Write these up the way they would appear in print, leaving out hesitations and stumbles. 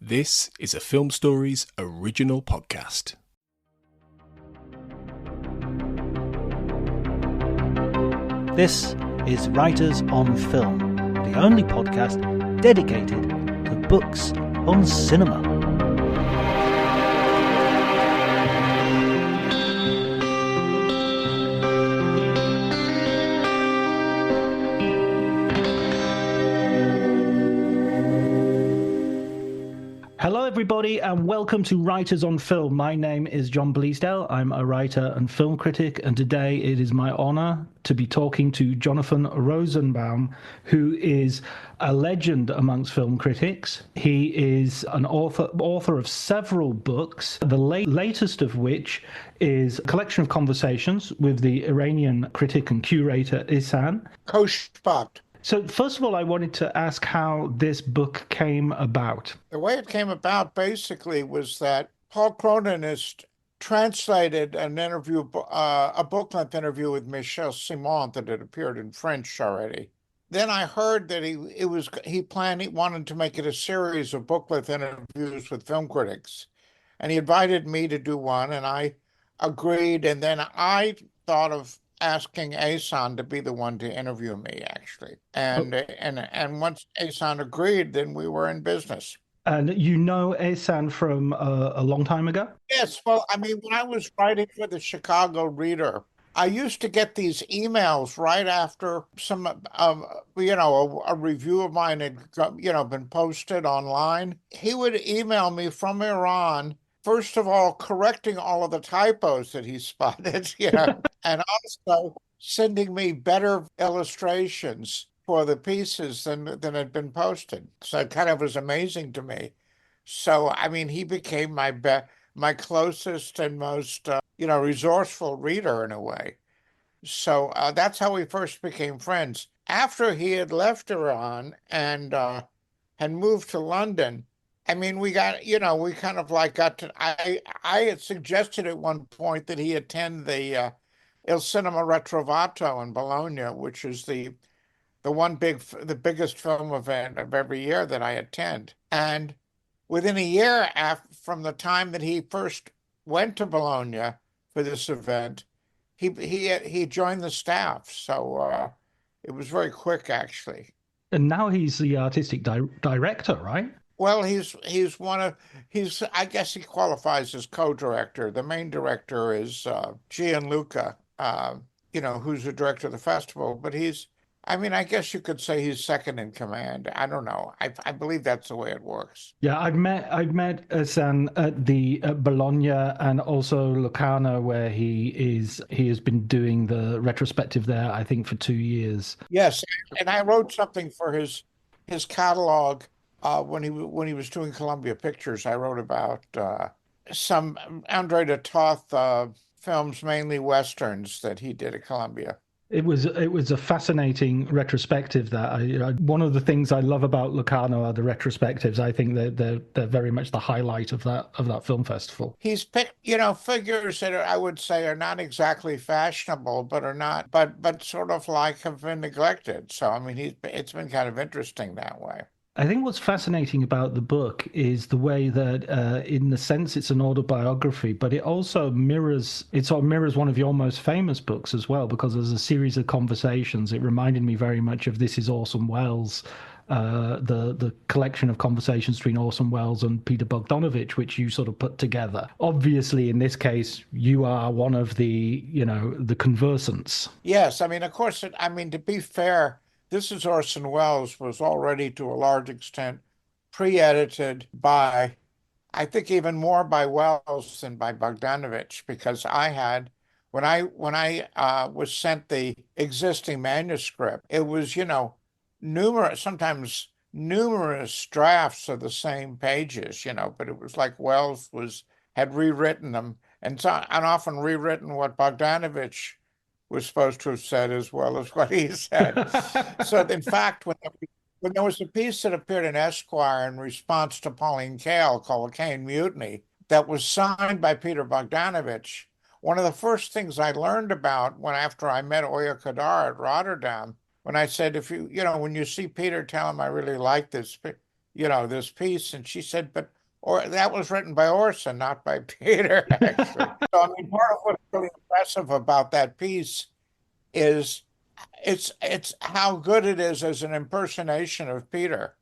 This is a Film Stories original podcast. This is Writers on Film, the only podcast dedicated to books on cinema. Hello everybody and welcome to Writers on Film. My name is John Bleasdale. I'm a writer and film critic, and today it is my honor to be talking to Jonathan Rosenbaum, who is a legend amongst film critics. He is an author of several books, the latest of which is a collection of conversations with the Iranian critic and curator Ehsan Khoshbakht. So first of all, I wanted to ask how this book came about. The way it came about basically was that Paul Cronenist translated an interview, a book-length interview with Michel Simon that had appeared in French already. Then I heard that he wanted to make it a series of book-length interviews with film critics, and he invited me to do one, and I agreed. And then I thought of asking Ehsan to be the one to interview me, actually. And once Ehsan agreed, then we were in business. And you know Ehsan from a long time ago? Yes. Well, I mean, when I was writing for the Chicago Reader, I used to get these emails right after some, a review of mine had, been posted online. He would email me from Iran, first of all, correcting all of the typos that he spotted, and also sending me better illustrations for the pieces than had been posted. So it kind of was amazing to me. So, I mean, he became my closest and most, resourceful reader in a way. So that's how we first became friends. After he had left Iran and had moved to London, I mean, we got to, I had suggested at one point that he attend the Il Cinema Retrovato in Bologna, which is the biggest film event of every year that I attend. And within a year from the time that he first went to Bologna for this event, he joined the staff. So it was very quick, actually. And now he's the artistic director, right? Well, I guess he qualifies as co-director. The main director is Jean-Luc, who's the director of the festival. But I guess you could say he's second in command. I don't know. I believe that's the way it works. Yeah, I've met Ehsan at Bologna and also Locarno, where he has been doing the retrospective there, I think, for 2 years. Yes, and I wrote something for his catalog. When he was doing Columbia Pictures, I wrote about some André de Toth films, mainly westerns, that he did at Columbia. It was a fascinating retrospective. That one of the things I love about Locarno are the retrospectives. I think they're very much the highlight of that film festival. He's picked figures that I would say are not exactly fashionable, but sort of like have been neglected. So I mean, it's been kind of interesting that way. I think what's fascinating about the book is the way that, in the sense, it's an autobiography, but it also mirrors one of your most famous books as well, because there's a series of conversations. It reminded me very much of This Is Orson Welles, the collection of conversations between Orson Welles and Peter Bogdanovich, which you sort of put together. Obviously, in this case, you are one of the conversants. Yes, I mean, of course, to be fair, This Is Orson Welles was already, to a large extent, pre-edited by, I think even more by Welles than by Bogdanovich, because I had, when I was sent the existing manuscript, it was, sometimes numerous drafts of the same pages, but it was like Welles had rewritten them and often rewritten what Bogdanovich was supposed to have said as well as what he said. So in fact, when there was a piece that appeared in Esquire in response to Pauline Kael called The Caine Mutiny that was signed by Peter Bogdanovich, one of the first things I learned about after I met Oya Kadar at Rotterdam, when I said, when you see Peter, tell him I really like this, this piece. And she said, but or that was written by Orson, not by Peter, actually. So, I mean, part of what's really impressive about that piece is it's how good it is as an impersonation of Peter.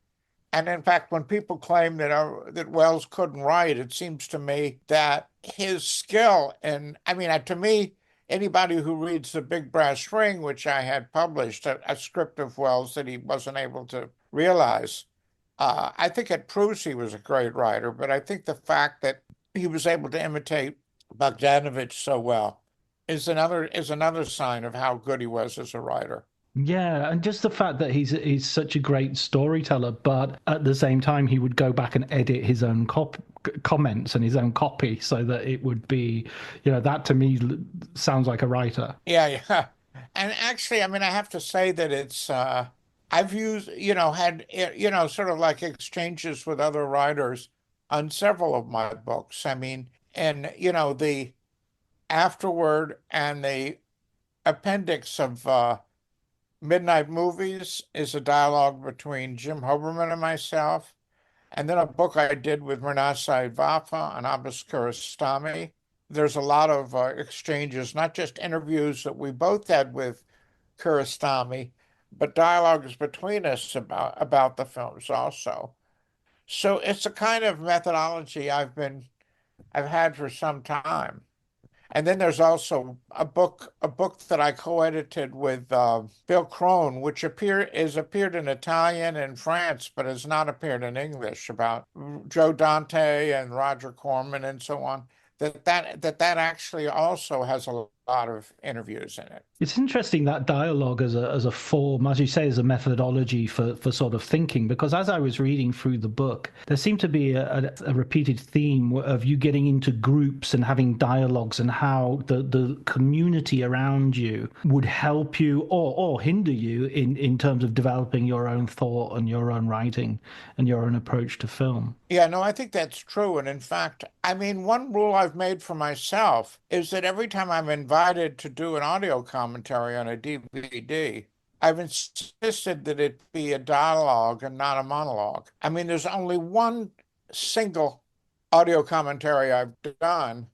And in fact, when people claim that Wells couldn't write, it seems to me that his skill, and I mean, to me, anybody who reads The Big Brass Ring, which I had published, a script of Wells that he wasn't able to realize, I think it proves he was a great writer. But I think the fact that he was able to imitate Bogdanovich so well is another sign of how good he was as a writer. Yeah, and just the fact that he's such a great storyteller, but at the same time he would go back and edit his own comments and his own copy so that it would be, that to me sounds like a writer. Yeah, yeah. And actually, I mean, I have to say that I've used, had, sort of like exchanges with other writers on several of my books. I mean, and, the afterword and the appendix of Midnight Movies is a dialogue between Jim Hoberman and myself. And then a book I did with Mernasai Vafa and Abbas Kiarostami. There's a lot of exchanges, not just interviews that we both had with Kiarostami, but dialogues between us about the films also. So it's a kind of methodology I've had for some time. And then there's also a book that I co-edited with Bill Crone, which appeared in Italian in France, but has not appeared in English, about Joe Dante and Roger Corman and so on. That actually also has a lot of interviews in it. It's interesting, that dialogue as a form, as you say, as a methodology for sort of thinking, because as I was reading through the book, there seemed to be a repeated theme of you getting into groups and having dialogues, and how the community around you would help you or hinder you in terms of developing your own thought and your own writing and your own approach to film. Yeah, no, I think that's true. And in fact, I mean, one rule I've made for myself is that every time I'm invited to do an audio commentary on a DVD, I've insisted that it be a dialogue and not a monologue. I mean, there's only one single audio commentary I've done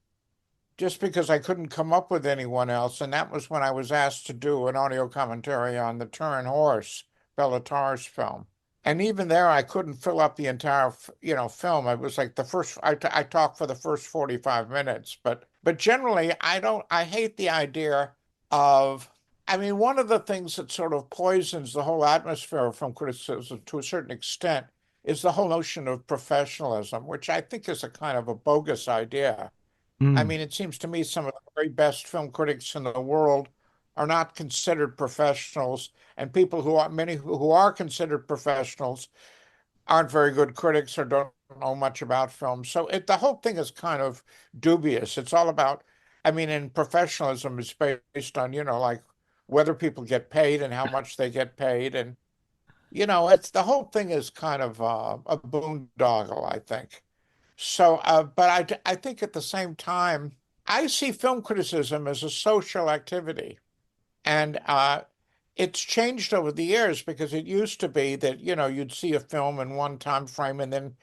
just because I couldn't come up with anyone else, and that was when I was asked to do an audio commentary on The Turin Horse, Bela Tarr's film. And even there, I couldn't fill up the entire, film. It was like I talked for the first 45 minutes, but generally, I hate the idea of, I mean, one of the things that sort of poisons the whole atmosphere of film criticism to a certain extent is the whole notion of professionalism, which I think is a kind of a bogus idea. I mean, it seems to me some of the very best film critics in the world are not considered professionals, and many who are considered professionals aren't very good critics or don't know much about film. So the whole thing is kind of dubious. It's all about, I mean, and professionalism is based on, like whether people get paid and how much they get paid. And, it's the whole thing is kind of a boondoggle, I think. So, but I think at the same time, I see film criticism as a social activity. And it's changed over the years, because it used to be that, you'd see a film in one time frame, and then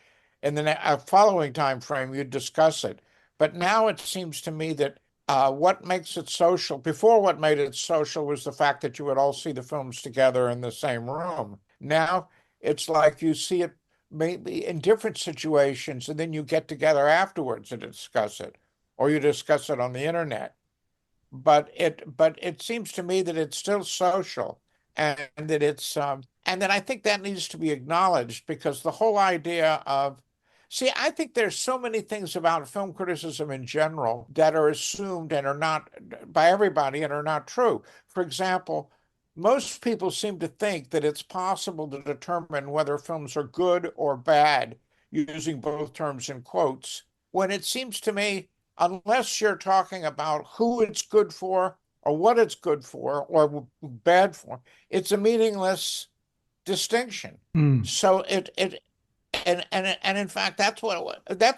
in the following time frame, you'd discuss it. But now it seems to me that what makes it social, before what made it social was the fact that you would all see the films together in the same room. Now it's like you see it maybe in different situations, and then you get together afterwards to discuss it, or you discuss it on the internet. But it seems to me that it's still social, and that I think that needs to be acknowledged, because the whole idea of, see, I think there's so many things about film criticism in general that are assumed and are not by everybody and are not true. For example, most people seem to think that it's possible to determine whether films are good or bad using both terms in quotes, when it seems to me, unless you're talking about who it's good for or what it's good for or bad for, it's a meaningless distinction. So and in fact, that's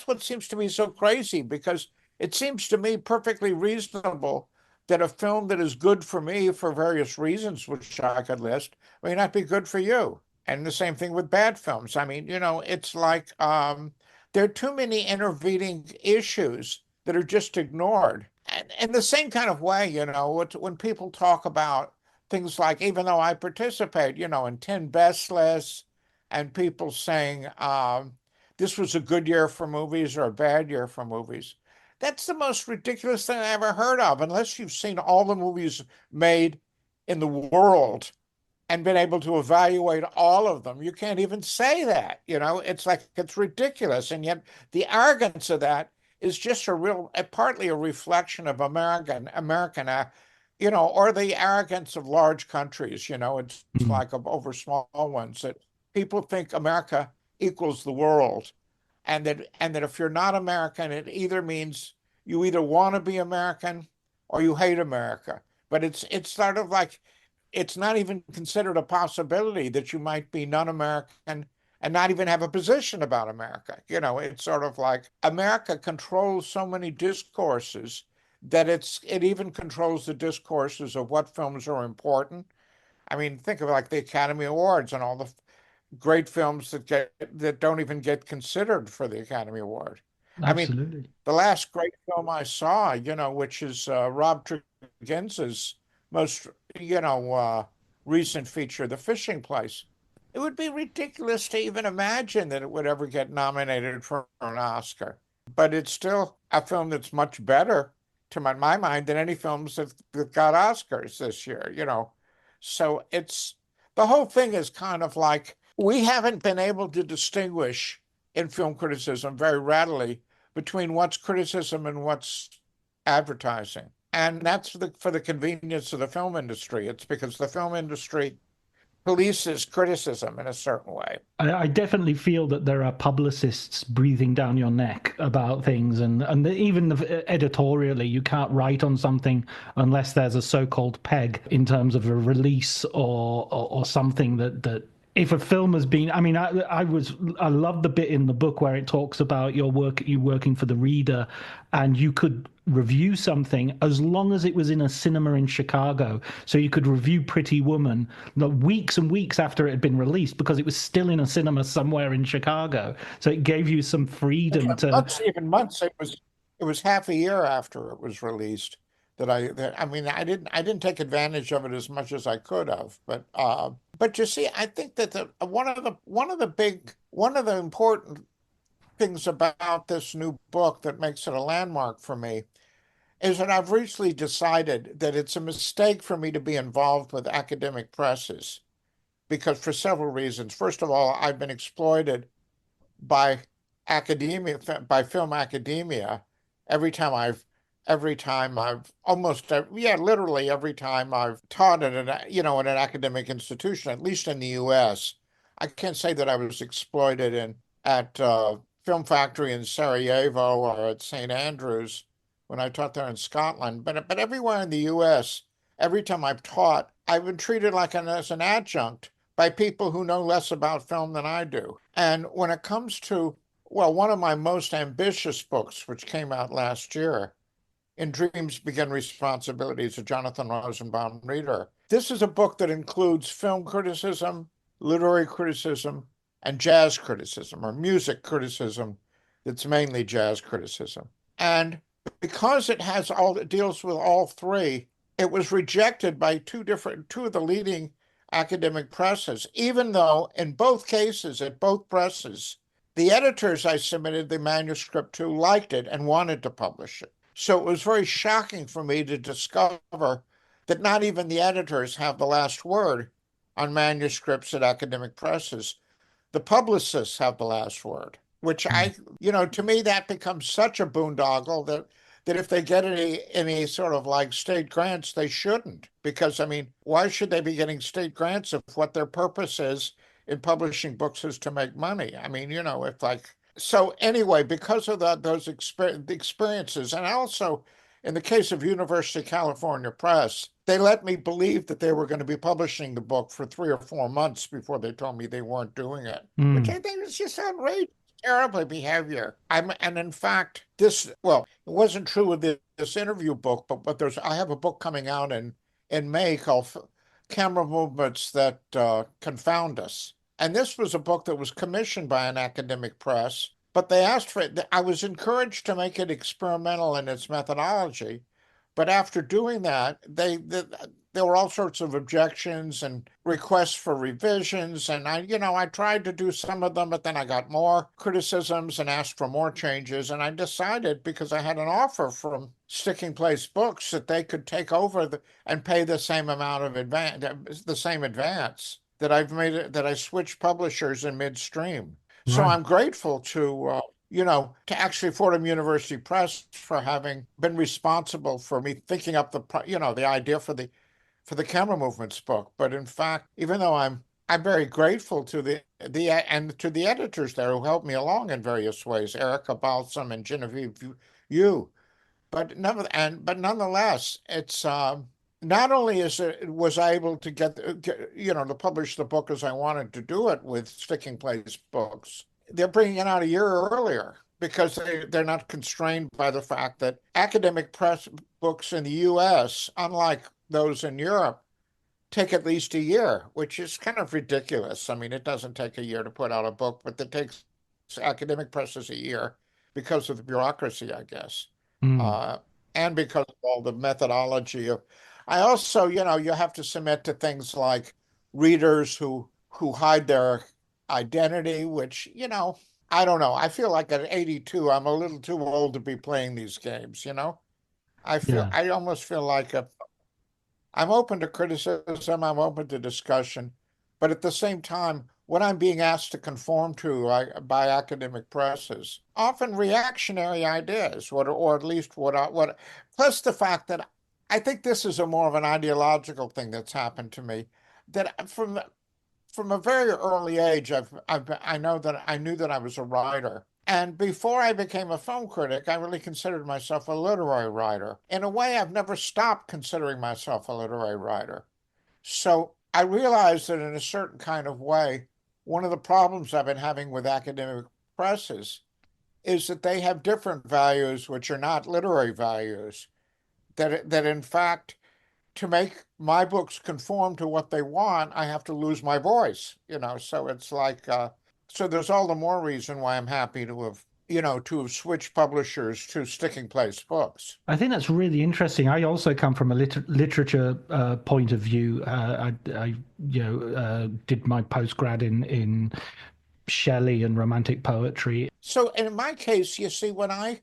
what seems to me so crazy, because it seems to me perfectly reasonable that a film that is good for me for various reasons, which I could list, may not be good for you. And the same thing with bad films. I mean, it's like there are too many intervening issues that are just ignored. And in the same kind of way, when people talk about things like, even though I participate, in 10 best lists, and people saying this was a good year for movies or a bad year for movies. That's the most ridiculous thing I ever heard of, unless you've seen all the movies made in the world and been able to evaluate all of them. You can't even say that, it's like, it's ridiculous. And yet the arrogance of that is just partly a reflection of American, or the arrogance of large countries, it's like over small ones, that people think America equals the world. And that if you're not American, it either means you either want to be American or you hate America. But it's sort of like, it's not even considered a possibility that you might be non-American and not even have a position about America. It's sort of like America controls so many discourses that it even controls the discourses of what films are important. I mean, think of like the Academy Awards and all the great films that don't even get considered for the Academy Award. Absolutely. I mean, the last great film I saw, which is Rob Tregenza's most, recent feature, The Fishing Place. It would be ridiculous to even imagine that it would ever get nominated for an Oscar. But it's still a film that's much better, to my mind, than any films that got Oscars this year, So the whole thing is kind of like, we haven't been able to distinguish in film criticism very readily between what's criticism and what's advertising. And that's for the convenience of the film industry. It's because the film industry polices criticism in a certain way. I definitely feel that there are publicists breathing down your neck about things, and even editorially, you can't write on something unless there's a so-called peg in terms of a release or something that if a film has been, I mean, I love the bit in the book where it talks about you working for the Reader, and you could review something as long as it was in a cinema in Chicago. So you could review Pretty Woman weeks and weeks after it had been released because it was still in a cinema somewhere in Chicago. So it gave you some freedom to months. It was half a year after it was released I didn't take advantage of it as much as I could have, but you see, I think that one of the important things about this new book that makes it a landmark for me is that I've recently decided that it's a mistake for me to be involved with academic presses, because for several reasons. First of all, I've been exploited by film academia literally every time I've taught at an academic institution, at least in the U.S. I can't say that I was exploited at Film Factory in Sarajevo or at St. Andrews when I taught there in Scotland, but everywhere in the U.S., every time I've taught, I've been treated as an adjunct by people who know less about film than I do. And when it comes to, one of my most ambitious books, which came out last year, In Dreams Begin Responsibilities, a Jonathan Rosenbaum reader. This is a book that includes film criticism, literary criticism, and jazz criticism, or music criticism that's mainly jazz criticism. And because it deals with all three, it was rejected by two of the leading academic presses, even though in both cases, at both presses, the editors I submitted the manuscript to liked it and wanted to publish it. So it was very shocking for me to discover that not even the editors have the last word on manuscripts at academic presses. The publicists have the last word, which to me, that becomes such a boondoggle that if they get any sort of like state grants, they shouldn't. Because, why should they be getting state grants if what their purpose is in publishing books is to make money? It's like, so anyway, because of those experiences, and also in the case of University of California Press, they let me believe that they were going to be publishing the book for 3 or 4 months before they told me they weren't doing it, which I think is just outrageous, terrible behavior. And in fact, it wasn't true with this interview book, but I have a book coming out in May called Camera Movements That Confound Us. And this was a book that was commissioned by an academic press, but they asked for it. I was encouraged to make it experimental in its methodology. But after doing that, there were all sorts of objections and requests for revisions. And I tried to do some of them, but then I got more criticisms and asked for more changes. And I decided, because I had an offer from Sticking Place Books, that they could take over and pay the same amount of the same advance, that I switched publishers in midstream. So Right. I'm grateful to actually Fordham University Press for having been responsible for me thinking up the idea for the camera movements book. But in fact, even though I'm very grateful to the editors there who helped me along in various ways, Erica Balsam and Genevieve Yu. Nonetheless, it's not only was I able to to publish the book as I wanted to do it with Sticking Place Books, they're bringing it out a year earlier because they're not constrained by the fact that academic press books in the U.S., unlike those in Europe, take at least a year, which is kind of ridiculous. I mean, it doesn't take a year to put out a book, but it takes academic presses a year because of the bureaucracy, I guess, Mm. uh, and because of all the methodology of. I also, you have to submit to things like readers who hide their identity, which, I don't know. I feel like at 82, I'm a little too old to be playing these games. Yeah. I almost feel like I'm open to criticism, I'm open to discussion, but at the same time, what I'm being asked to conform to by academic presses, often reactionary ideas, or at least plus the fact that I think this is a more of an ideological thing that's happened to me, that from a very early age, I know that I knew that I was a writer. And before I became a film critic, I really considered myself a literary writer. In a way, I've never stopped considering myself a literary writer. So I realized that in a certain kind of way, one of the problems I've been having with academic presses is that they have different values which are not literary values. That in fact, to make my books conform to what they want, I have to lose my voice. So it's like, so there's all the more reason why I'm happy to have switched publishers to Sticking Place Books. I think that's really interesting. I also come from a literature point of view. I did my postgrad in Shelley and Romantic poetry. So in my case, you see, when I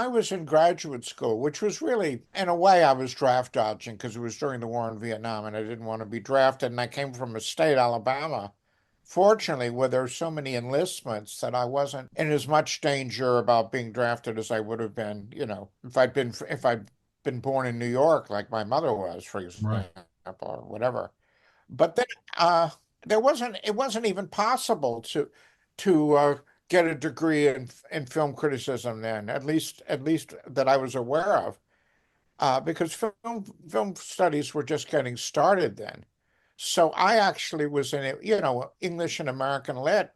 was in graduate school, which was really, in a way, I was draft dodging because it was during the war in Vietnam and I didn't want to be drafted. And I came from a state, Alabama, fortunately, where there's so many enlistments that I wasn't in as much danger about being drafted as I would have been, if I'd been born in New York, like my mother was, for Right. example, or whatever. But then uh, it wasn't even possible to get a degree in film criticism then, at least that I was aware of, because film studies were just getting started then. So I actually was in English and American Lit,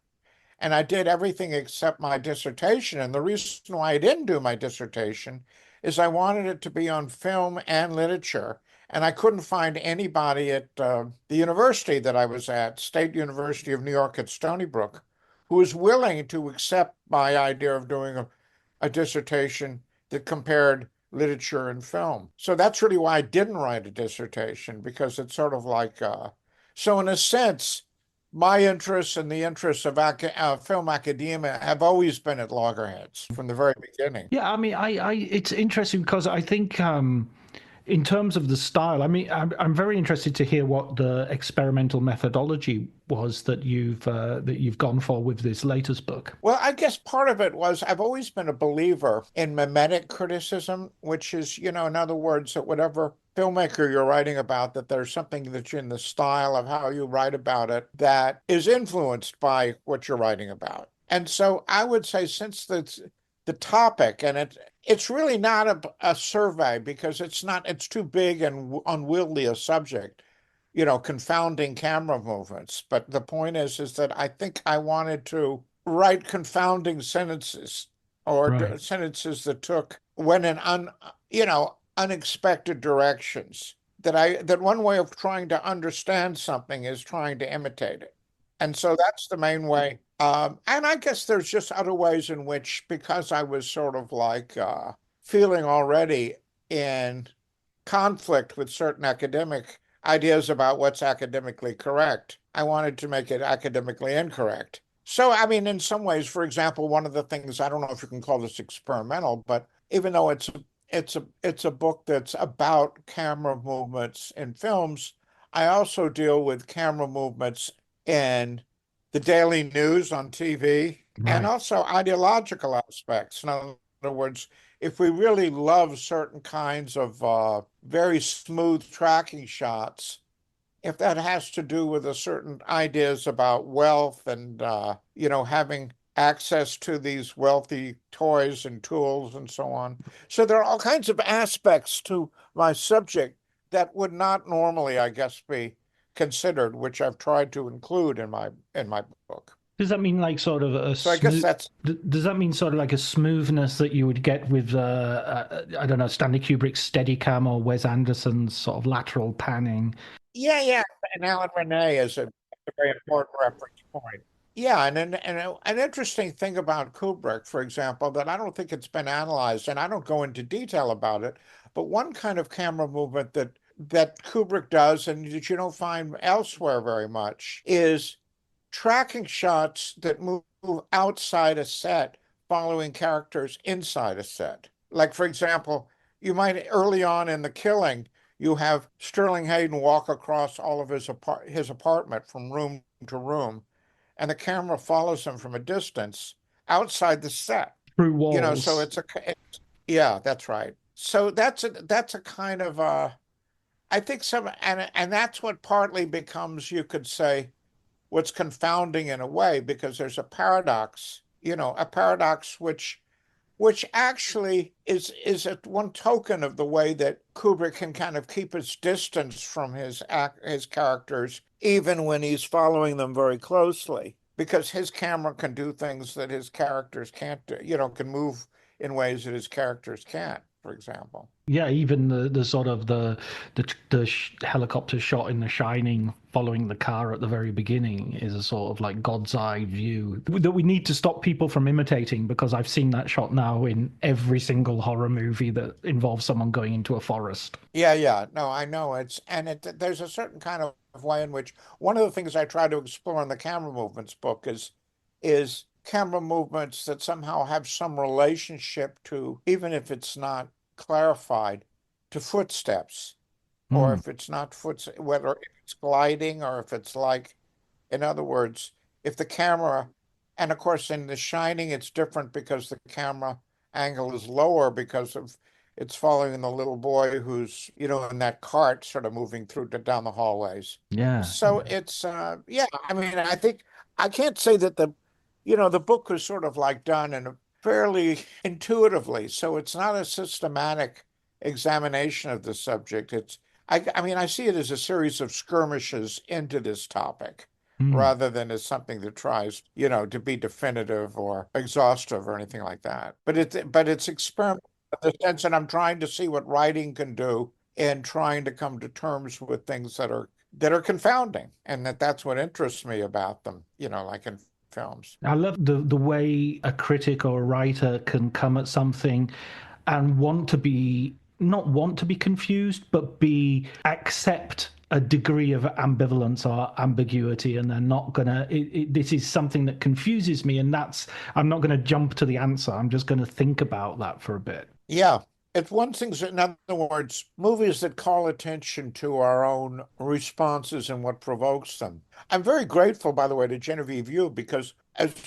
and I did everything except my dissertation. And the reason why I didn't do my dissertation is I wanted it to be on film and literature. And I couldn't find anybody at the university that I was at, State University of New York at Stony Brook, who was willing to accept my idea of doing a dissertation that compared literature and film. So that's really why I didn't write a dissertation, because it's sort of like, so in a sense, my interests and the interests of film academia have always been at loggerheads from the very beginning. Yeah, I mean, it's interesting because I think in terms of the style, I mean, I'm very interested to hear what the experimental methodology was that you've gone for with this latest book. Well, I guess part of it was I've always been a believer in mimetic criticism, which is, in other words, that whatever filmmaker you're writing about, that there's something that's in the style of how you write about it that is influenced by what you're writing about. And so I would say, since the topic, and it's really not a survey, because it's too big and unwieldy a subject, confounding camera movements. But the point is that I think I wanted to write confounding sentences, or Right. sentences that went in unexpected directions. That one way of trying to understand something is trying to imitate it. And so that's the main way And I guess there's just other ways in which, because I was sort of like feeling already in conflict with certain academic ideas about what's academically correct, I wanted to make it academically incorrect. So, I mean, in some ways, for example, one of the things, I don't know if you can call this experimental, but even though it's a book that's about camera movements in films, I also deal with camera movements in the daily news on TV and Right. also ideological aspects. In other words, if we really love certain kinds of very smooth tracking shots, if that has to do with a certain ideas about wealth and having access to these wealthy toys and tools and so on. So there are all kinds of aspects to my subject that would not normally, I guess, be considered, which I've tried to include in my book. Does that mean like sort of a So I guess smooth? that's Does that mean sort of like a smoothness that you would get with, I don't know, Stanley Kubrick's Steadicam or Wes Anderson's sort of lateral panning? yeah, yeah. And Alan Renee is a very important reference point. Yeah, and an interesting thing about Kubrick, for example, that I don't think it's been analyzed, and I don't go into detail about it, but one kind of camera movement that Kubrick does and that you don't find elsewhere very much is tracking shots that move outside a set, following characters inside a set. Like, for example, you might early on in The Killing, you have Sterling Hayden walk across all of his apartment from room to room, and the camera follows him from a distance outside the set. Through So walls. yeah, that's right. So that's a kind of I think and that's what partly becomes, you could say, what's confounding in a way, because there's a paradox, a paradox which actually is at one token of the way that Kubrick can kind of keep his distance from his characters, even when he's following them very closely, because his camera can do things that his characters can't do, can move in ways that his characters can't, for example. Yeah, even the sort of the helicopter shot in The Shining following the car at the very beginning is a sort of like God's eye view that we need to stop people from imitating, because I've seen that shot now in every single horror movie that involves someone going into a forest. Yeah, yeah. No, I know there's a certain kind of way in which one of the things I try to explore in the camera movements book is camera movements that somehow have some relationship to, even if it's not clarified, to footsteps, or Hmm. if it's not whether it's gliding or if it's like, in other words, if the camera, and of course in The Shining, it's different because the camera angle is lower because of it's following the little boy who's, in that cart sort of moving through down the hallways. Yeah. So it's, yeah, I mean, I think I can't say that the book was sort of like done in a fairly intuitively. So it's not a systematic examination of the subject. I mean, I see it as a series of skirmishes into this topic Hmm. rather than as something that tries, to be definitive or exhaustive or anything like that. But it's experimental in the sense that I'm trying to see what writing can do and trying to come to terms with things that are confounding, and that's what interests me about them, like in films. I love the way a critic or a writer can come at something and not want to be confused, but be accept a degree of ambivalence or ambiguity, and they're not gonna. This is something that confuses me, and I'm not gonna jump to the answer. I'm just gonna think about that for a bit. Yeah. It's one thing, in other words, movies that call attention to our own responses and what provokes them. I'm very grateful, by the way, to Genevieve Yu, because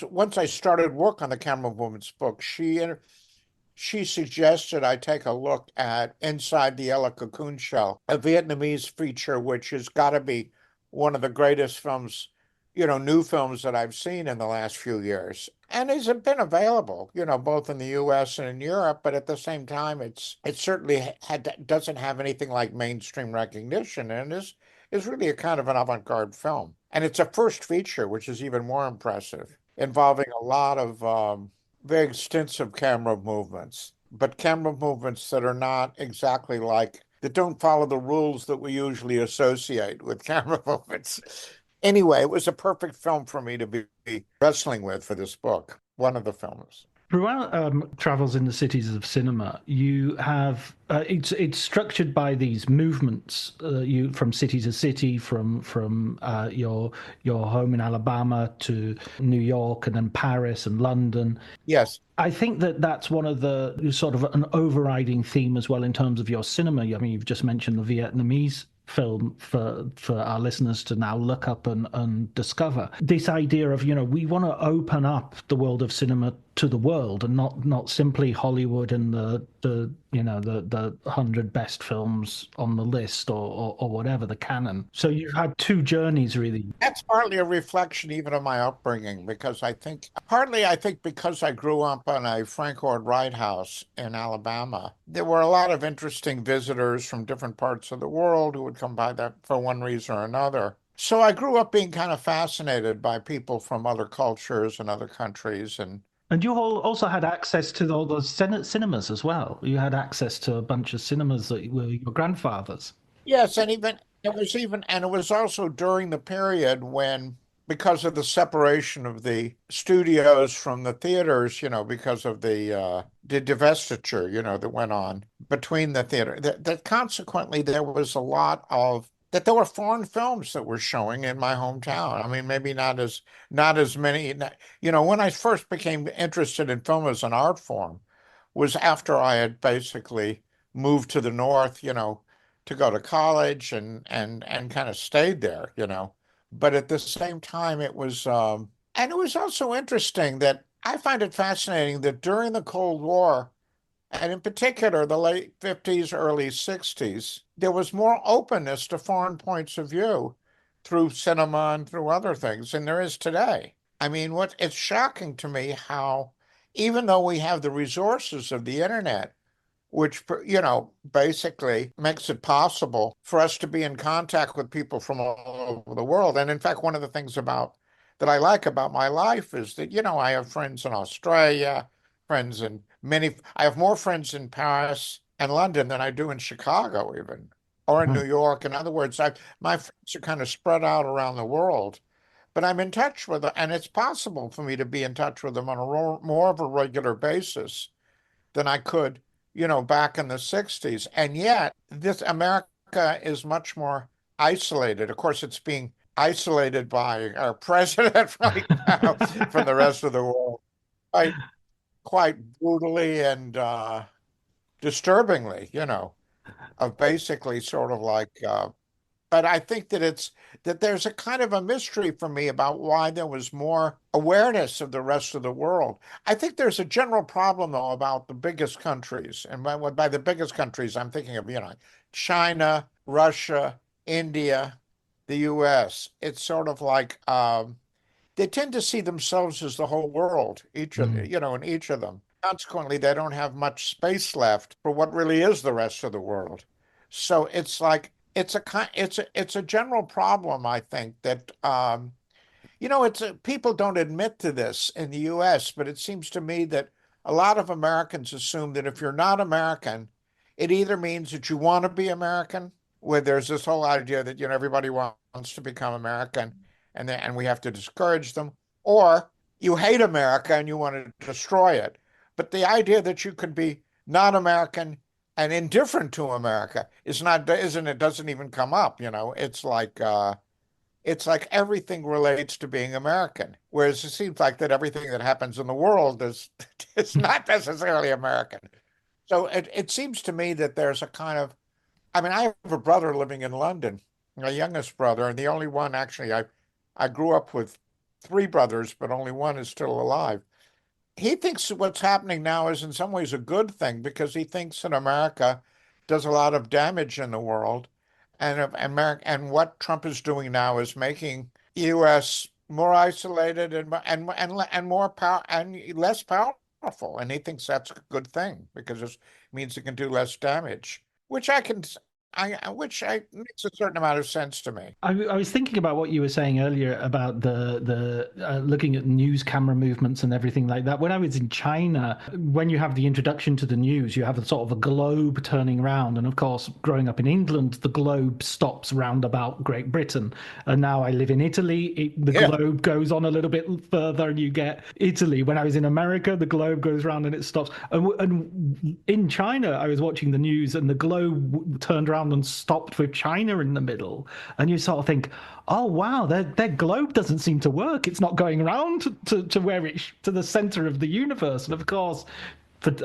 once I started work on the Camera Woman's book, she suggested I take a look at Inside the Ella Cocoon Shell, a Vietnamese feature, which has got to be one of the greatest films, new films that I've seen in the last few years. And it's been available, both in the US and in Europe, but at the same time, it certainly doesn't have anything like mainstream recognition, and is really a kind of an avant-garde film. And it's a first feature, which is even more impressive, involving a lot of very extensive camera movements, but camera movements that are not exactly that don't follow the rules that we usually associate with camera movements. Anyway, it was a perfect film for me to be wrestling with for this book. One of the films. Throughout Travels in the Cities of Cinema, you have it's structured by these movements. You from city to city, from your home in Alabama to New York, and then Paris and London. Yes. I think that that's one of the sort of an overriding theme as well in terms of your cinema. I mean, you've just mentioned the Vietnamese film for our listeners to now look up and discover this idea of, we want to open up the world of cinema to the world, and not simply Hollywood and the 100 best films on the list, or whatever the canon. So you've had two journeys really. That's partly a reflection even of my upbringing, because I think because I grew up on a Frank Lloyd Wright house in Alabama, there were a lot of interesting visitors from different parts of the world who would come by that for one reason or another. So I grew up being kind of fascinated by people from other cultures and other countries. And you all also had access to all those cinemas as well. You had access to a bunch of cinemas that were your grandfather's. Yes, and it was also during the period when, because of the separation of the studios from the theaters, because of the divestiture, that went on between the theater, that consequently there was a lot of that there were foreign films that were showing in my hometown. I mean, maybe not as many. When I first became interested in film as an art form was after I had basically moved to the north, to go to college and kind of stayed there. But at the same time, and it was also interesting that I find it fascinating that during the Cold War, and in particular the late 50s, early 60s, there was more openness to foreign points of view through cinema and through other things than there is today. I mean, it's shocking to me how, even though we have the resources of the internet, which, basically makes it possible for us to be in contact with people from all over the world. And in fact, one of the things that I like about my life is that, I have friends in Australia, I have more friends in Paris and London than I do in Chicago even, or in New York. In other words, my friends are kind of spread out around the world, but I'm in touch with them, and it's possible for me to be in touch with them on a more of a regular basis than I could, back in the 60s. And yet, this America is much more isolated. Of course, it's being isolated by our president right now from the rest of the world, quite brutally and disturbingly, of basically sort of like but I think that there's a kind of a mystery for me about why there was more awareness of the rest of the world. I think there's a general problem, though, about the biggest countries. And by the biggest countries, I'm thinking of, China, Russia, India, the US. It's sort of like they tend to see themselves as the whole world, in each of them. Consequently, they don't have much space left for what really is the rest of the world. So it's like it's a general problem, I think, that people don't admit to this in the U.S., but it seems to me that a lot of Americans assume that if you're not American, it either means that you want to be American, where there's this whole idea that everybody wants to become American, and we have to discourage them, or you hate America and you want to destroy it. But the idea that you could be not American and indifferent to America doesn't even come up. It's like everything relates to being American, whereas it seems like that everything that happens in the world is not necessarily American. So it seems to me that there's a kind of, I mean, I have a brother living in London, my youngest brother, and the only one actually, I grew up with three brothers, but only one is still alive. He thinks what's happening now is in some ways a good thing, because he thinks that America does a lot of damage in the world, and what Trump is doing now is making U.S. more isolated and more power and less powerful, and he thinks that's a good thing because it means it can do less damage, which which makes a certain amount of sense to me. I was thinking about what you were saying earlier about the looking at news camera movements and everything like that. When I was in China, when you have the introduction to the news, you have a sort of a globe turning around, and of course, growing up in England, the globe stops round about Great Britain. And now I live in Italy, the globe goes on a little bit further, and you get Italy. When I was in America, the globe goes round and it stops. And in China, I was watching the news, and the globe turned around and stopped with China in the middle, and you sort of think, oh wow, their globe doesn't seem to work. It's not going around to where to the center of the universe. And of course,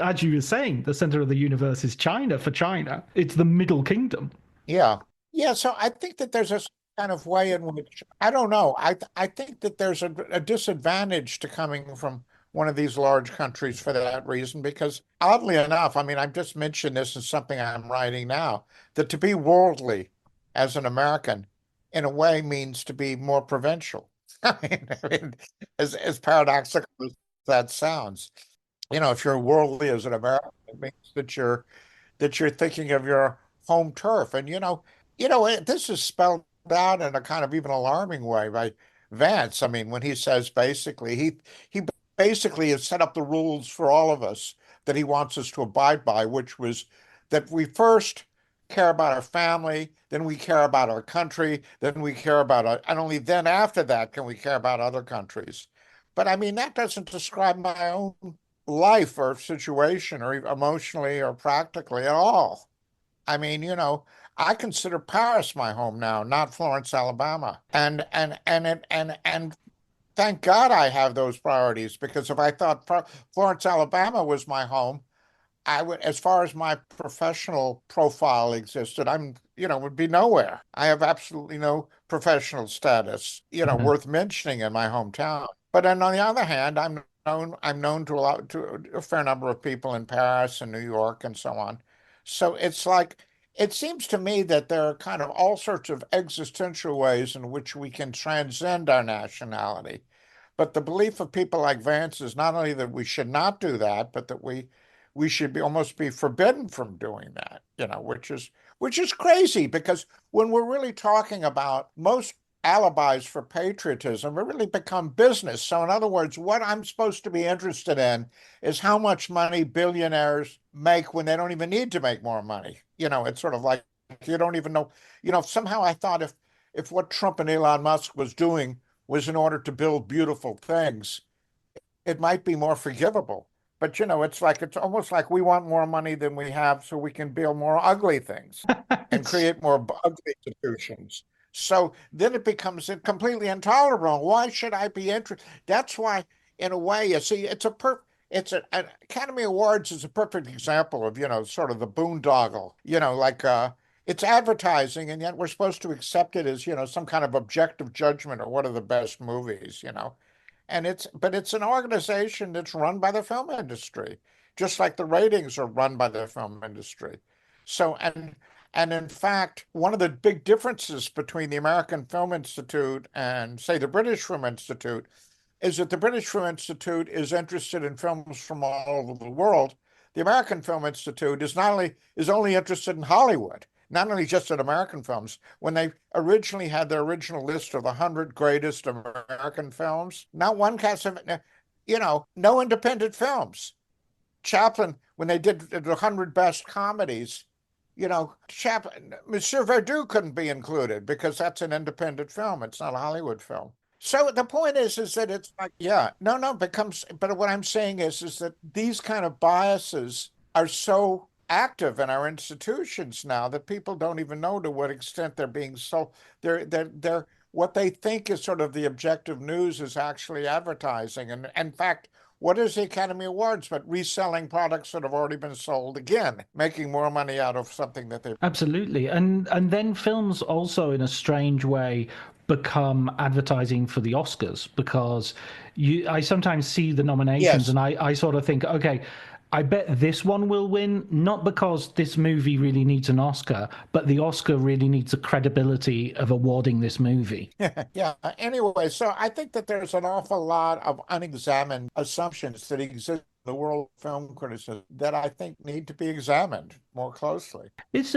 as you were saying, the center of the universe is China. For China, it's the Middle Kingdom. Yeah. So I think that there's a kind of way in which, I don't know, I think that there's a disadvantage to coming from one of these large countries for that reason, because oddly enough, I mean, I've just mentioned this in something I'm writing now, that to be worldly as an American in a way means to be more provincial. I mean, as paradoxical as that sounds, if you're worldly as an American, it means that you're thinking of your home turf. And this is spelled out in a kind of even alarming way by Vance. I mean, when he says basically he basically has set up the rules for all of us that he wants us to abide by, which was that we first care about our family, then we care about our country, then we care about and only then after that can we care about other countries. But I mean, that doesn't describe my own life or situation or emotionally or practically at all. I mean, I consider Paris my home now, not Florence, Alabama. And thank God I have those priorities, because if I thought Florence, Alabama was my home, I would, as far as my professional profile existed, would be nowhere. I have absolutely no professional status, worth mentioning in my hometown. But then on the other hand, I'm known to a fair number of people in Paris and New York and so on. So it's like, it seems to me that there are kind of all sorts of existential ways in which we can transcend our nationality. But the belief of people like Vance is not only that we should not do that, but that we should almost be forbidden from doing that, which is crazy, because when we're really talking about most alibis for patriotism, it really become business. So in other words, what I'm supposed to be interested in is how much money billionaires make when they don't even need to make more money. It's sort of like you don't even know, somehow I thought if what Trump and Elon Musk was doing was in order to build beautiful things, it might be more forgivable. But it's almost like we want more money than we have so we can build more ugly things and create more ugly institutions. So then it becomes completely intolerable. Why should I be interested? That's why, in a way, you see, an Academy Awards is a perfect example of, sort of the boondoggle, it's advertising, and yet we're supposed to accept it as, some kind of objective judgment of what are the best movies. But it's an organization that's run by the film industry, just like the ratings are run by the film industry. So, and in fact, one of the big differences between the American Film Institute and, say, the British Film Institute is that the British Film Institute is interested in films from all over the world. The American Film Institute is only interested in Hollywood, not only just in American films. When they originally had their original list of the 100 greatest American films, not one cast of, no independent films. Chaplin, when they did the 100 best comedies, Monsieur Verdoux couldn't be included because that's an independent film. It's not a Hollywood film. So the point is that it's like, but what I'm saying is that these kind of biases are so active in our institutions now that people don't even know to what extent they're being they're what they think is sort of the objective news is actually advertising. And in fact, what is the Academy Awards but reselling products that have already been sold again, making more money out of something that they Absolutely. And then films also, in a strange way, become advertising for the Oscars, because I sometimes see the nominations and I sort of think, okay, I bet this one will win, not because this movie really needs an Oscar, but the Oscar really needs the credibility of awarding this movie. Yeah. Anyway, so I think that there's an awful lot of unexamined assumptions that exist in the world of film criticism that I think need to be examined more closely. It's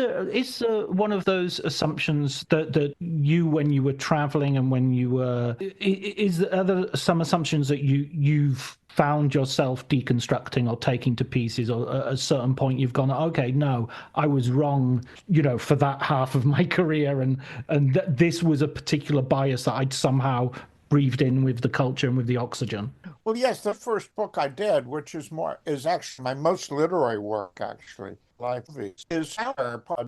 one of those assumptions that you, when you were traveling and when you were, are there some assumptions that you've found yourself deconstructing or taking to pieces, or at a certain point you've gone, okay, no, I was wrong, for that half of my career, and this was a particular bias that I'd somehow breathed in with the culture and with the oxygen? Well, yes, the first book I did, which is actually my most literary work, actually, Life is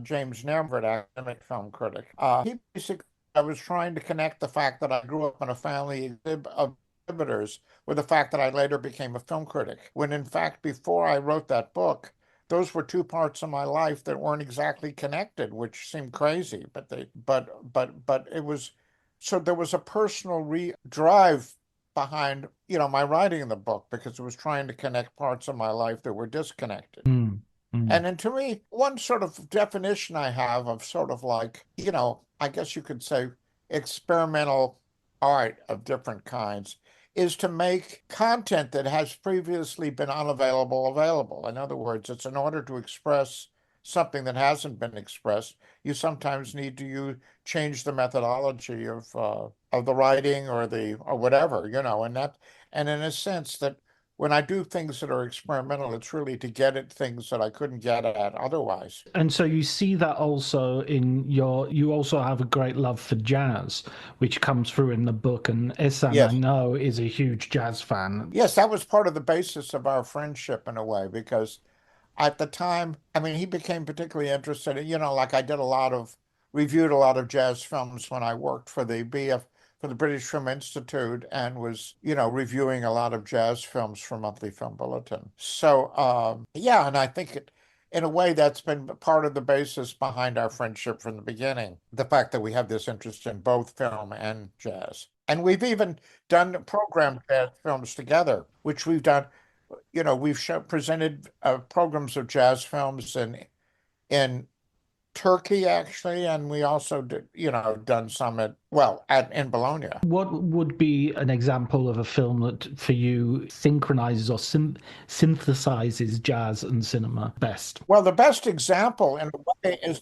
James Nairnford, academic film critic. He basically, I was trying to connect the fact that I grew up in a family of exhibitors with the fact that I later became a film critic, when in fact, before I wrote that book, those were two parts of my life that weren't exactly connected, which seemed crazy, but it was. So there was a personal drive behind, my writing in the book, because it was trying to connect parts of my life that were disconnected. Mm, mm. And then to me, one sort of definition I have of sort of like, I guess you could say experimental art of different kinds is to make content that has previously been unavailable available. In other words, it's in order to express something that hasn't been expressed, you sometimes need to change the methodology of the writing or whatever, and in a sense that when I do things that are experimental, it's really to get at things that I couldn't get at otherwise. And so you see that also you also have a great love for jazz, which comes through in the book. And Ehsan, Yes. I know, is a huge jazz fan. Yes, that was part of the basis of our friendship in a way, because at the time, I mean, he became particularly interested in, like I reviewed a lot of jazz films when I worked for the British Film Institute, and was, reviewing a lot of jazz films for Monthly Film Bulletin. So, yeah, and I think in a way, that's been part of the basis behind our friendship from the beginning. The fact that we have this interest in both film and jazz. And we've even done programmed jazz films together, which we've done. We've presented programs of jazz films in Turkey, actually, and we also did, done some in Bologna. What would be an example of a film that for you synchronizes or synthesizes jazz and cinema best? Well, the best example in a way is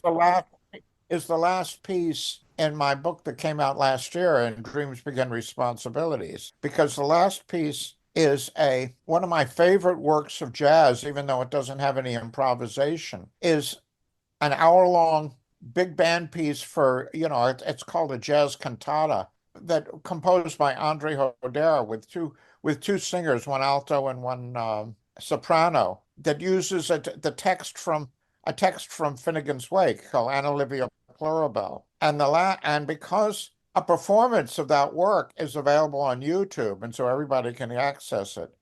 the last piece in my book that came out last year, in Dreams Begin Responsibilities, because the last piece is one of my favorite works of jazz, even though it doesn't have any improvisation, is an hour-long big band piece for, it's called a jazz cantata, that composed by André with two singers, one alto and one soprano, that uses a text from Finnegan's Wake called Anna Livia Plurabelle. And because a performance of that work is available on YouTube, and so everybody can access it,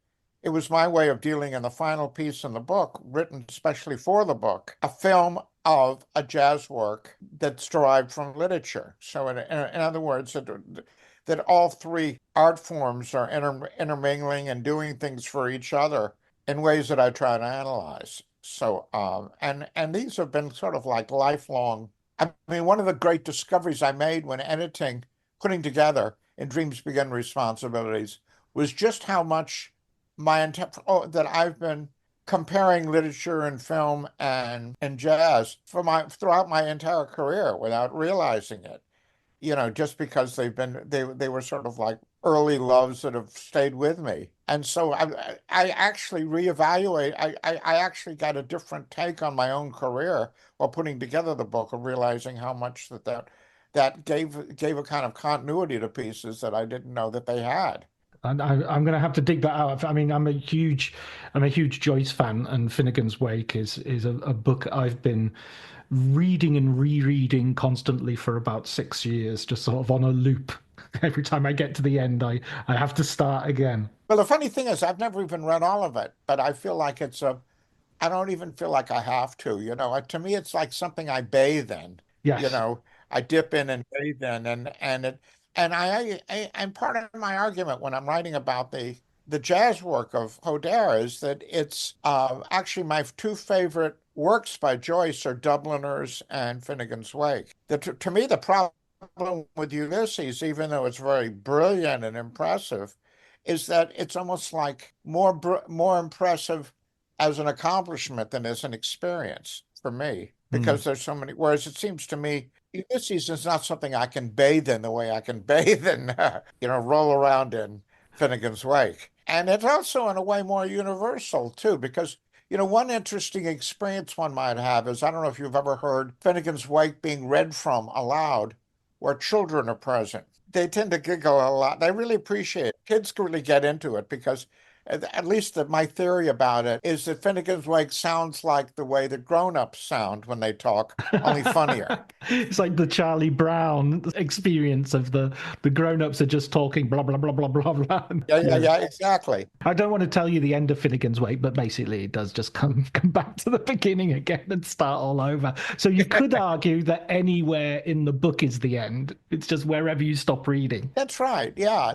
it was my way of dealing in the final piece in the book, written especially for the book, a film of a jazz work that's derived from literature. So in other words, that all three art forms are intermingling and doing things for each other in ways that I try to analyze. So, and these have been sort of like lifelong. I mean, one of the great discoveries I made when putting together in Dreams Begin Responsibilities, was just how much that I've been comparing literature and film and jazz throughout my entire career without realizing it. Just because they were sort of like early loves that have stayed with me. And so I actually reevaluate. I actually got a different take on my own career while putting together the book, of realizing how much that gave a kind of continuity to pieces that I didn't know that they had. And I'm going to have to dig that out. I mean, I'm a huge Joyce fan, and Finnegan's Wake is a book I've been reading and rereading constantly for about 6 years, just sort of on a loop. Every time I get to the end, I have to start again. Well, the funny thing is, I've never even read all of it, but I feel like I don't even feel like I have to, to me, it's like something I bathe in. Yes. I dip in and bathe in, and part of my argument when I'm writing about the jazz work of Godard is that it's actually my two favorite works by Joyce are Dubliners and Finnegan's Wake. To me, the problem with Ulysses, even though it's very brilliant and impressive, is that it's almost like more impressive as an accomplishment than as an experience for me, because there's so many. Whereas it seems to me Ulysses is not something I can bathe in the way I can bathe in, roll around in Finnegan's Wake. And it's also in a way more universal too, because one interesting experience one might have is, I don't know if you've ever heard Finnegan's Wake being read from aloud where children are present. They tend to giggle a lot. They really appreciate it. Kids can really get into it because, at least my theory about it is that Finnegan's Wake sounds like the way the grown-ups sound when they talk, only funnier. It's like the Charlie Brown experience of the grown-ups are just talking blah blah blah blah blah blah. Yeah, exactly. I don't want to tell you the end of Finnegan's Wake, but basically it does just come back to the beginning again and start all over. So you could argue that anywhere in the book is the end. It's just wherever you stop reading. That's right. Yeah.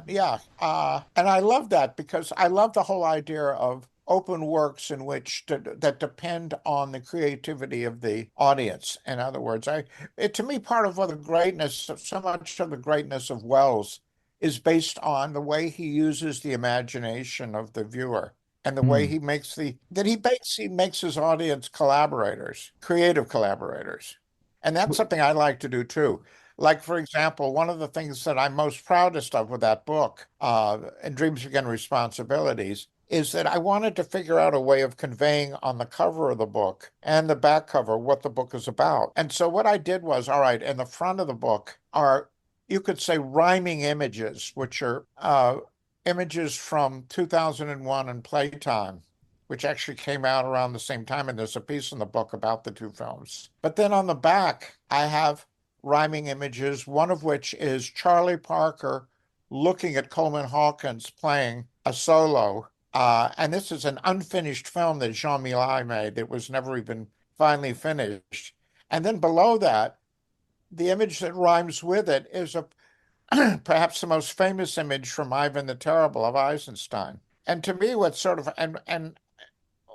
And I love that because I love the whole idea of open works in which that depend on the creativity of the audience. In other words, to me, part of the greatness, so much of the greatness of Wells is based on the way he uses the imagination of the viewer and the way he basically makes his audience collaborators, creative collaborators. And that's something I like to do too. Like, for example, one of the things that I'm most proudest of with that book, and Dreams Begin Responsibilities, is that I wanted to figure out a way of conveying on the cover of the book and the back cover what the book is about. And so what I did was, all right, in the front of the book are, you could say, rhyming images, which are images from 2001 and Playtime, which actually came out around the same time. And there's a piece in the book about the two films. But then on the back, I have rhyming images, one of which is Charlie Parker looking at Coleman Hawkins playing a solo. And this is an unfinished film that Jean Millet made that was never even finally finished. And then below that, the image that rhymes with it is perhaps the most famous image from Ivan the Terrible of Eisenstein. And to me, and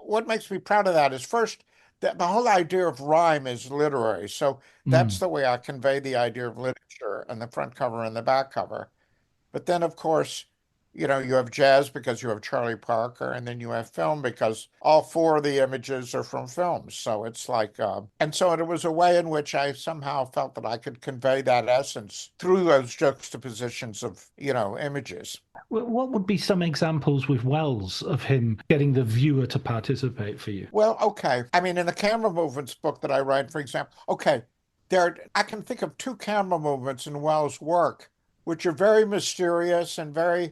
what makes me proud of that is, first, the whole idea of rhyme is literary. So that's the way I convey the idea of literature on the front cover and the back cover. But then, of course, you have jazz because you have Charlie Parker, and then you have film because all four of the images are from films. So it's like, and so it was a way in which I somehow felt that I could convey that essence through those juxtapositions of, images. What would be some examples with Wells of him getting the viewer to participate for you? Well, okay. I mean, in the camera movements book that I write, for example, okay, I can think of two camera movements in Wells' work, which are very mysterious and very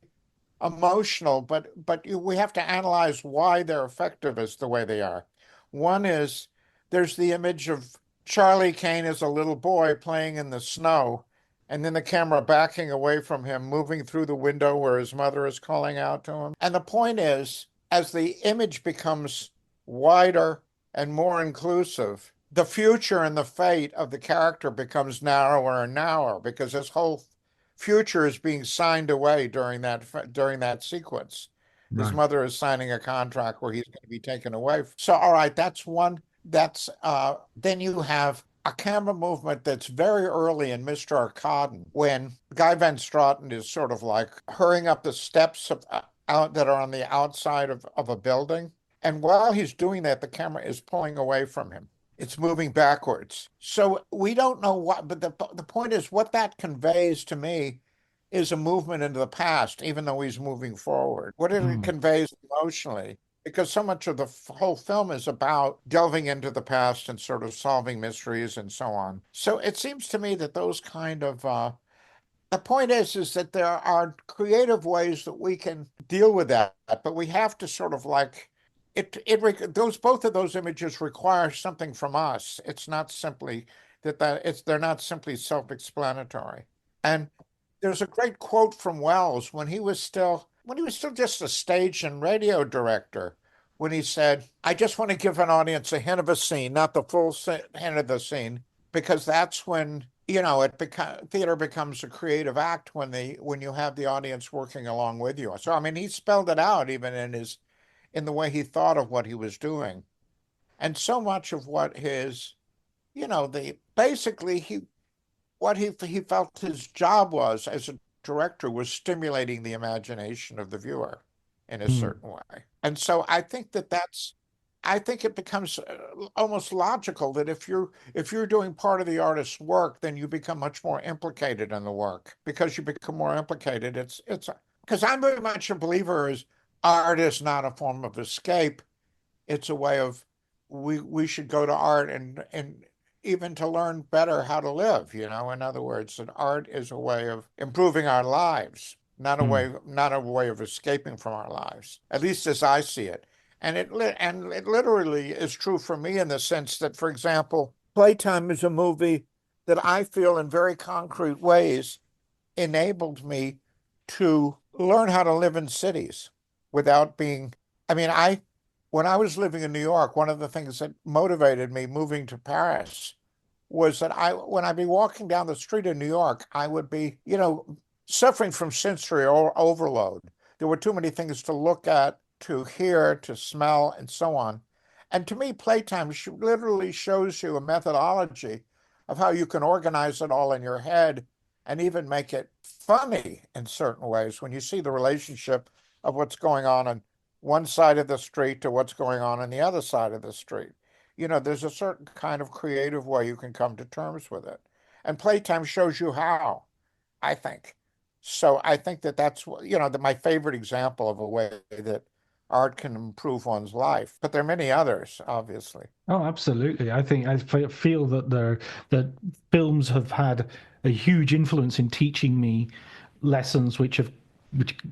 emotional, but we have to analyze why they're effective as the way they are. One is, there's the image of Charlie Kane as a little boy playing in the snow, and then the camera backing away from him, moving through the window where his mother is calling out to him. And the point is, as the image becomes wider and more inclusive, the future and the fate of the character becomes narrower and narrower, because his whole future is being signed away during that sequence. Right. His mother is signing a contract where he's going to be taken away. So, all right, that's one. Then you have a camera movement that's very early in Mr. Arkadin, when Guy Van Straten is sort of like hurrying up the steps that are on the outside of a building. And while he's doing that, the camera is pulling away from him. It's moving backwards. So we don't know what, but the point is, what that conveys to me is a movement into the past, even though he's moving forward. What it conveys emotionally, because so much of the whole film is about delving into the past and sort of solving mysteries and so on. So it seems to me that those kind of, the point is that there are creative ways that we can deal with that, but we have to sort of like, both of those images require something from us. It's not simply they're not simply self-explanatory. And there's a great quote from Wells when he was still just a stage and radio director, when he said, "I just want to give an audience a hint of a scene, not the full hint of the scene, because that's when theater becomes a creative act when you have the audience working along with you." So I mean, he spelled it out even in the way he thought of what he was doing. And so much of what his, what he felt his job was as a director was stimulating the imagination of the viewer in a Mm. certain way. And so I think it becomes almost logical that if you're doing part of the artist's work, then you become much more implicated in the work. Because you become more implicated, it's because I'm very much a believer is art is not a form of escape. It's a way of we should go to art and even to learn better how to live, you know. In other words, that art is a way of improving our lives, Mm. not a way of escaping from our lives, at least as I see it. And it literally is true for me in the sense that, for example, Playtime is a movie that I feel in very concrete ways enabled me to learn how to live in cities without being, I mean, when I was living in New York, one of the things that motivated me moving to Paris was that when I'd be walking down the street in New York, I would be, suffering from sensory overload. There were too many things to look at, to hear, to smell, and so on. And to me, Playtime literally shows you a methodology of how you can organize it all in your head and even make it funny in certain ways when you see the relationship of what's going on one side of the street to what's going on the other side of the street. There's a certain kind of creative way you can come to terms with it. And Playtime shows you how, I think. So I think that my favorite example of a way that art can improve one's life. But there are many others, obviously. Oh, absolutely. I think feel that films have had a huge influence in teaching me lessons which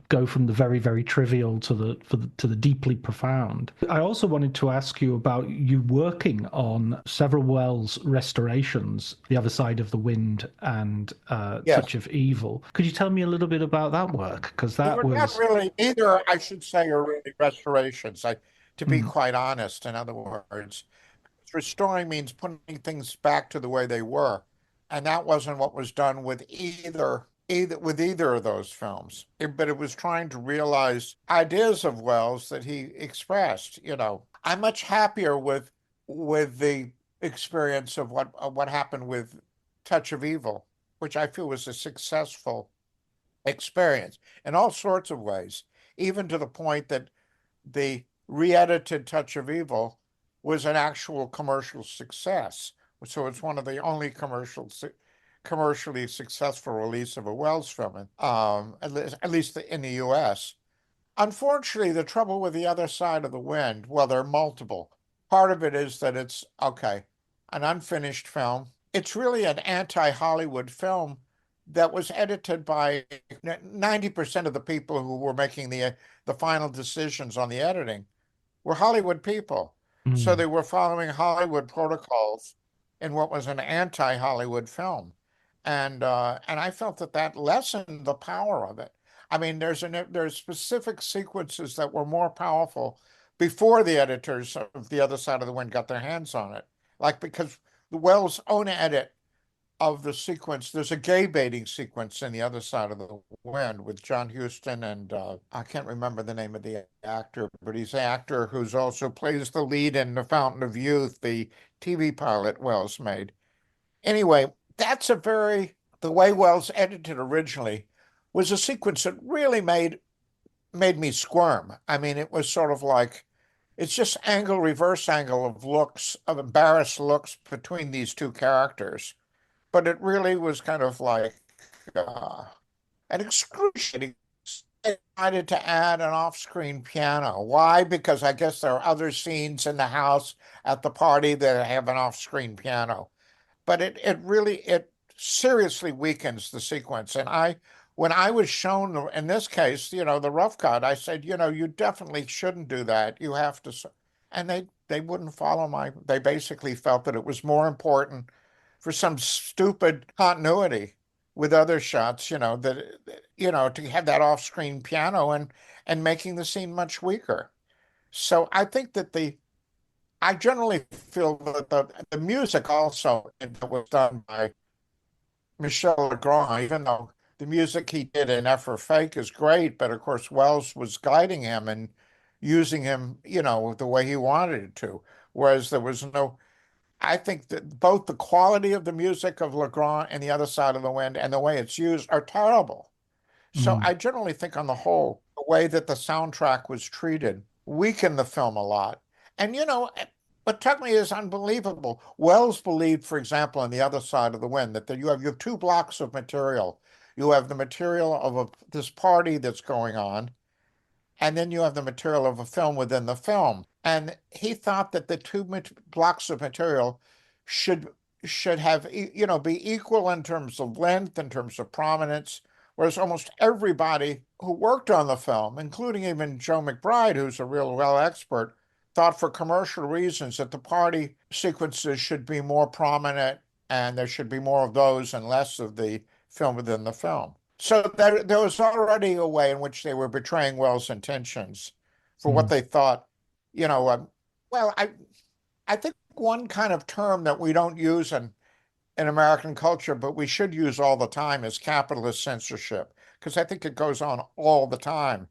go from the very, very trivial to the deeply profound. I also wanted to ask you about you working on several Wells restorations, The Other Side of the Wind and Yes. Touch of Evil. Could you tell me a little bit about that work? Because They that were not was. really, either, I should say, are really restorations. To be Mm, quite honest, in other words, restoring means putting things back to the way they were. And that wasn't what was done with either of those films. But it was trying to realize ideas of Wells that he expressed. I'm much happier with the experience of what happened with Touch of Evil, which I feel was a successful experience in all sorts of ways, even to the point that the re-edited Touch of Evil was an actual commercial success. So it's one of the only commercially successful release of a Wells film, at least in the U.S. Unfortunately, the trouble with The Other Side of the Wind, well, there are multiple. Part of it is that it's, okay, an unfinished film. It's really an anti-Hollywood film that was edited by 90% of the people who were making the final decisions on the editing were Hollywood people. So mm, they were following Hollywood protocols in what was an anti-Hollywood film. And I felt that lessened the power of it. I mean, there's specific sequences that were more powerful before the editors of The Other Side of the Wind got their hands on it. Like, because the Wells' own edit of the sequence, there's a gay baiting sequence in The Other Side of the Wind with John Huston and I can't remember the name of the actor, but he's an actor who's also plays the lead in The Fountain of Youth, the TV pilot Wells made. Anyway, the way Wells edited originally was a sequence that really made me squirm. I mean, it was sort of like it's just reverse angle of looks, of embarrassed looks between these two characters. But it really was kind of like uh, an excruciating. They decided to add an off-screen piano. Why? Because I guess there are other scenes in the house at the party that have an off-screen piano. But it seriously weakens the sequence. And when I was shown in this case, the rough cut, I said, you definitely shouldn't do that. You have to, and they wouldn't follow they basically felt that it was more important for some stupid continuity with other shots, to have that off-screen piano and making the scene much weaker. So I think that I generally feel that the music also that was done by Michel Legrand, even though the music he did in F for Fake is great, but of course Wells was guiding him and using him, the way he wanted it to. Whereas there was no, I think that both the quality of the music of Legrand and The Other Side of the Wind and the way it's used are terrible. So I generally think on the whole, the way that the soundtrack was treated weakened the film a lot. And what struck me is unbelievable. Wells believed, for example, on The Other Side of the Wind, that you have two blocks of material. You have the material of this party that's going on, and then you have the material of a film within the film. And he thought that the two blocks of material should have be equal in terms of length, in terms of prominence, whereas almost everybody who worked on the film, including even Joe McBride, who's a real well expert, thought for commercial reasons that the party sequences should be more prominent and there should be more of those and less of the film within the film. So there was already a way in which they were betraying Wells' intentions for what they thought, well, I think one kind of term that we don't use in American culture, but we should use all the time is capitalist censorship, because I think it goes on all the time.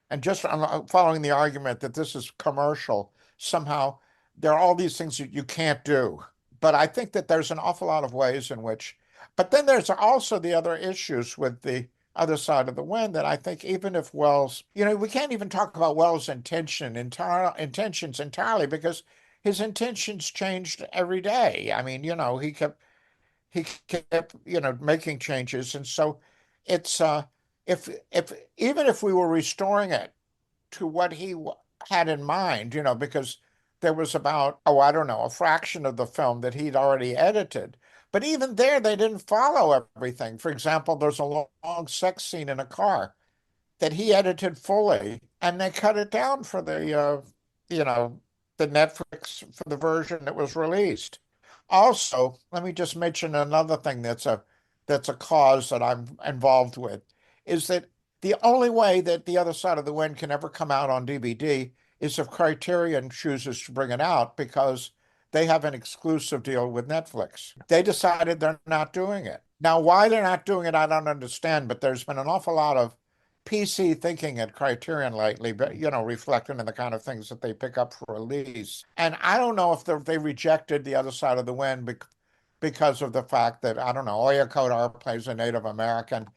And just following the argument that this is commercial, somehow there are all these things that you can't do. But I think that there's an awful lot of ways in which, but then there's also the other issues with The Other Side of the Wind that I think even if Wells, we can't even talk about Wells' intentions entirely because his intentions changed every day. I mean, he kept making changes, and so it's if even if we were restoring it to what he had in mind, because there was about, oh, I don't know, a fraction of the film that he'd already edited. But even there, they didn't follow everything. For example, there's a long sex scene in a car that he edited fully, and they cut it down for the Netflix, for the version that was released. Also, let me just mention another thing that's a cause that I'm involved with, is that the only way that The Other Side of the Wind can ever come out on DVD is if Criterion chooses to bring it out because they have an exclusive deal with Netflix. They decided they're not doing it. Now, why they're not doing it, I don't understand, but there's been an awful lot of PC thinking at Criterion lately, but reflecting in the kind of things that they pick up for release. And I don't know if they rejected The Other Side of the Wind because of the fact that, I don't know, Oya Kodar plays a Native American.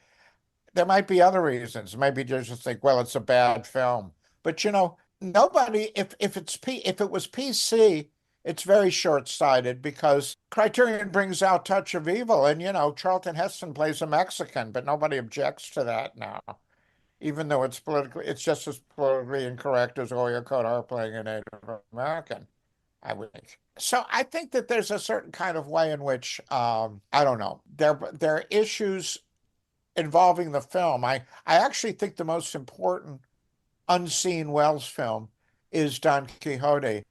There might be other reasons. Maybe they just think, well, it's a bad film. But nobody, if it was PC, it's very short-sighted because Criterion brings out Touch of Evil, and Charlton Heston plays a Mexican, but nobody objects to that now, even though it's just as politically incorrect as Oya Kodar playing a Native American, I would think. So I think that there's a certain kind of way in which, I don't know, there are issues involving the film. I actually think the most important unseen Wells film is Don Quixote,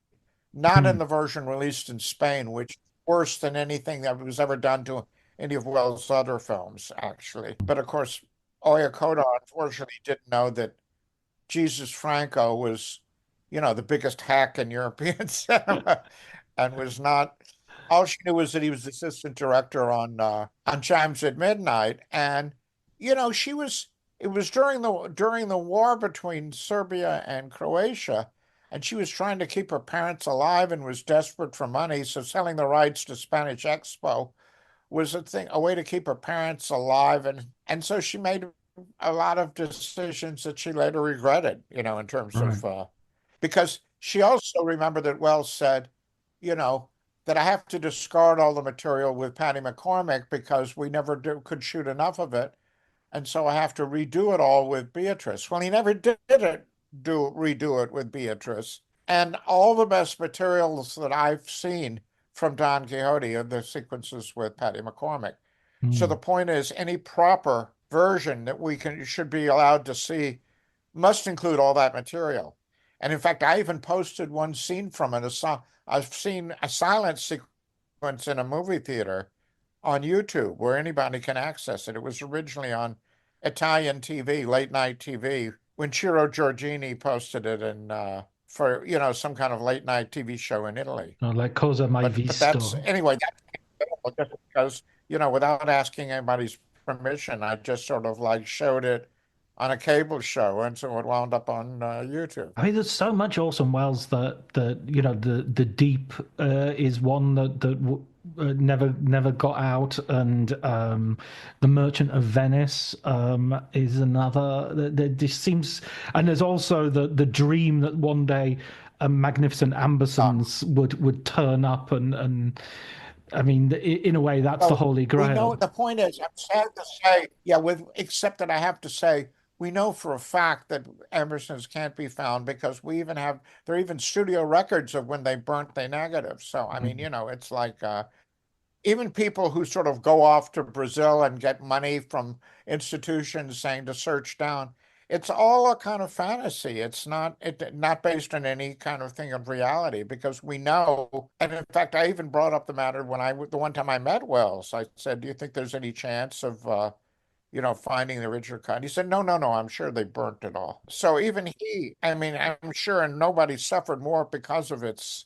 not in the version released in Spain, which is worse than anything that was ever done to any of Wells' other films, actually. But of course, Oya Kodar unfortunately didn't know that Jesus Franco was, the biggest hack in European cinema, and was not. All she knew was that he was the assistant director on Chimes at Midnight, and she was. It was during the war between Serbia and Croatia, and she was trying to keep her parents alive and was desperate for money. So selling the rights to Spanish Expo was a way to keep her parents alive, and so she made a lot of decisions that she later regretted, in terms of because she also remembered that Wells said, that I have to discard all the material with Patty McCormick because we never could shoot enough of it, and so I have to redo it all with Beatrice. Well, he never did redo it with Beatrice, and all the best materials that I've seen from Don Quixote are the sequences with Patty McCormick. So the point is, any proper version that should be allowed to see must include all that material. And in fact, I even posted one scene from it. I've seen a silent sequence in a movie theater on YouTube where anybody can access it. It was originally on Italian TV, late night TV, when Ciro Giorgini posted it for some kind of late night TV show in Italy. Like Cosa Mai But that's anyway. Just because without asking anybody's permission, I just sort of like showed it on a cable show, and so it wound up on YouTube. I mean, there's so much Orson Welles that the deep is one that never got out, and The Merchant of Venice is another. There just seems, and there's also the dream that one day a magnificent Ambersons would turn up, and I mean, in a way, that's the Well, Holy we know Grail. the point is, I'm sad to say, yeah, except that I have to say, we know for a fact that Emerson's can't be found because there are even studio records of when they burnt their negatives. So, I mean, Mm. it's like, even people who sort of go off to Brazil and get money from institutions saying to search down, it's all a kind of fantasy. Not based on any kind of thing of reality because we know. And in fact, I even brought up the matter the one time I met Wells. I said, "Do you think there's any chance of finding the original cut?" He said, "No, no, no. I'm sure they burnt it all." So even I mean, I'm sure, and nobody suffered more because of its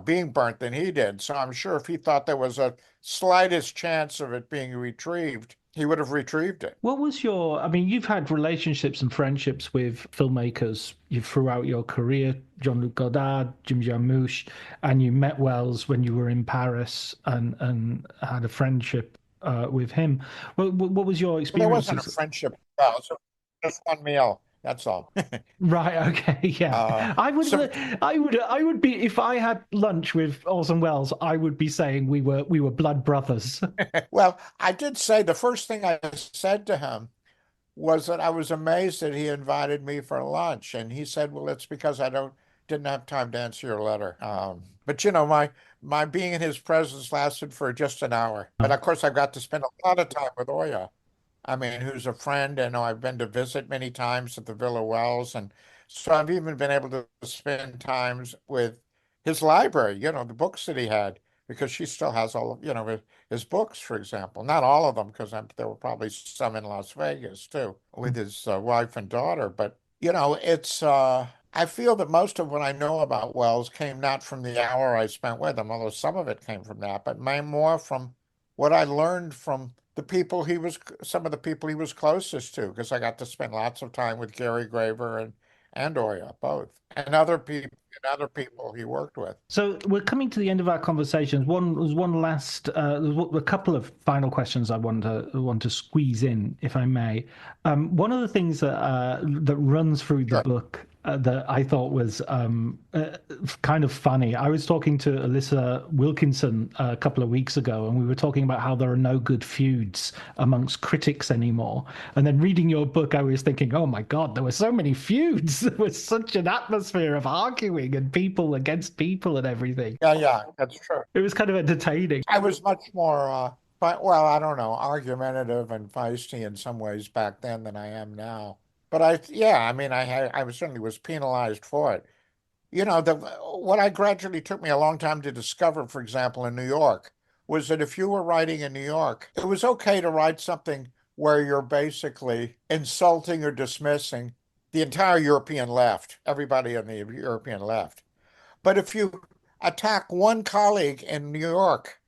being burnt than he did. So I'm sure if he thought there was a slightest chance of it being retrieved, he would have retrieved it. What was I mean, you've had relationships and friendships with filmmakers throughout your career, Jean-Luc Godard, Jim Jarmusch, and you met Wells when you were in Paris and had a friendship with him. What was your Well, there wasn't a experiences? friendship. Well, so just one meal. That's all. Right, okay, yeah. Uh, I would, so I would be if I had lunch with Orson Welles, I would be saying we were blood brothers. well, I did say the first thing I said to him was that I was amazed that he invited me for lunch. And he said, "Well, it's because I didn't have time to answer your letter." But my being in his presence lasted for just an hour. But of course, I've got to spend a lot of time with Oya. I mean, who's a friend, and I've been to visit many times at the Villa Wells, and so I've even been able to spend times with his library, the books that he had, because she still has all of, his books, for example. Not all of them, because there were probably some in Las Vegas too, with his wife and daughter. But, I feel that most of what I know about Wells came not from the hour I spent with him, although some of it came from that, but more from what I learned from some of the people he was closest to, because I got to spend lots of time with Gary Graver and Oya, both, and other people he worked with. So we're coming to the end of our conversations. One last, there's a couple of final questions I want to squeeze in, if I may. One of the things that runs through the Sure. book that I thought was kind of funny. I was talking to Alyssa Wilkinson a couple of weeks ago, and we were talking about how there are no good feuds amongst critics anymore. And then reading your book, I was thinking, oh my God, there were so many feuds. There was such an atmosphere of arguing and people against people and everything. Yeah, yeah, that's true. It was kind of entertaining. I was much more, well, I don't know, argumentative and feisty in some ways back then than I am now. But yeah, I mean, certainly was penalized for it. What I gradually took me a long time to discover, for example, in New York, was that if you were writing in New York, it was okay to write something where you're basically insulting or dismissing the entire European left, everybody on the European left. But if you attack one colleague in New York,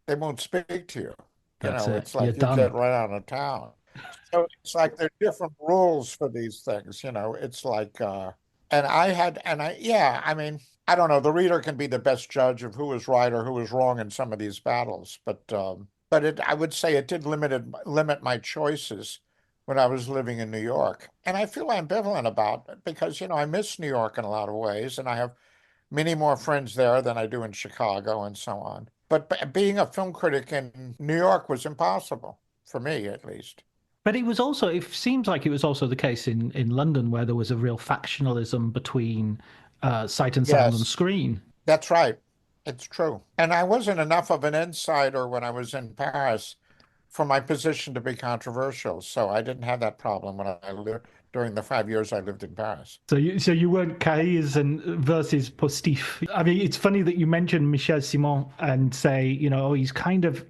they won't speak to you. That's it. It's You're like you get done. right out of town. So it's like there are different rules for these things. It's like, yeah, I mean, I don't know. The reader can be the best judge of who was right or who was wrong in some of these battles, but I would say it did limit my choices when I was living in New York. And I feel ambivalent about it because, I miss New York in a lot of ways, and I have many more friends there than I do in Chicago and so on. But being a film critic in New York was impossible, for me at least. But it seems like it was also the case in London where there was a real factionalism between sight and sound and Yes, screen. that's right. It's true. And I wasn't enough of an insider when I was in Paris for my position to be controversial. So I didn't have that problem when I lived during the 5 years I lived in Paris. So you weren't Cahiers and versus Postif. I mean, it's funny that you mentioned Michel Simon and say, oh, he's kind of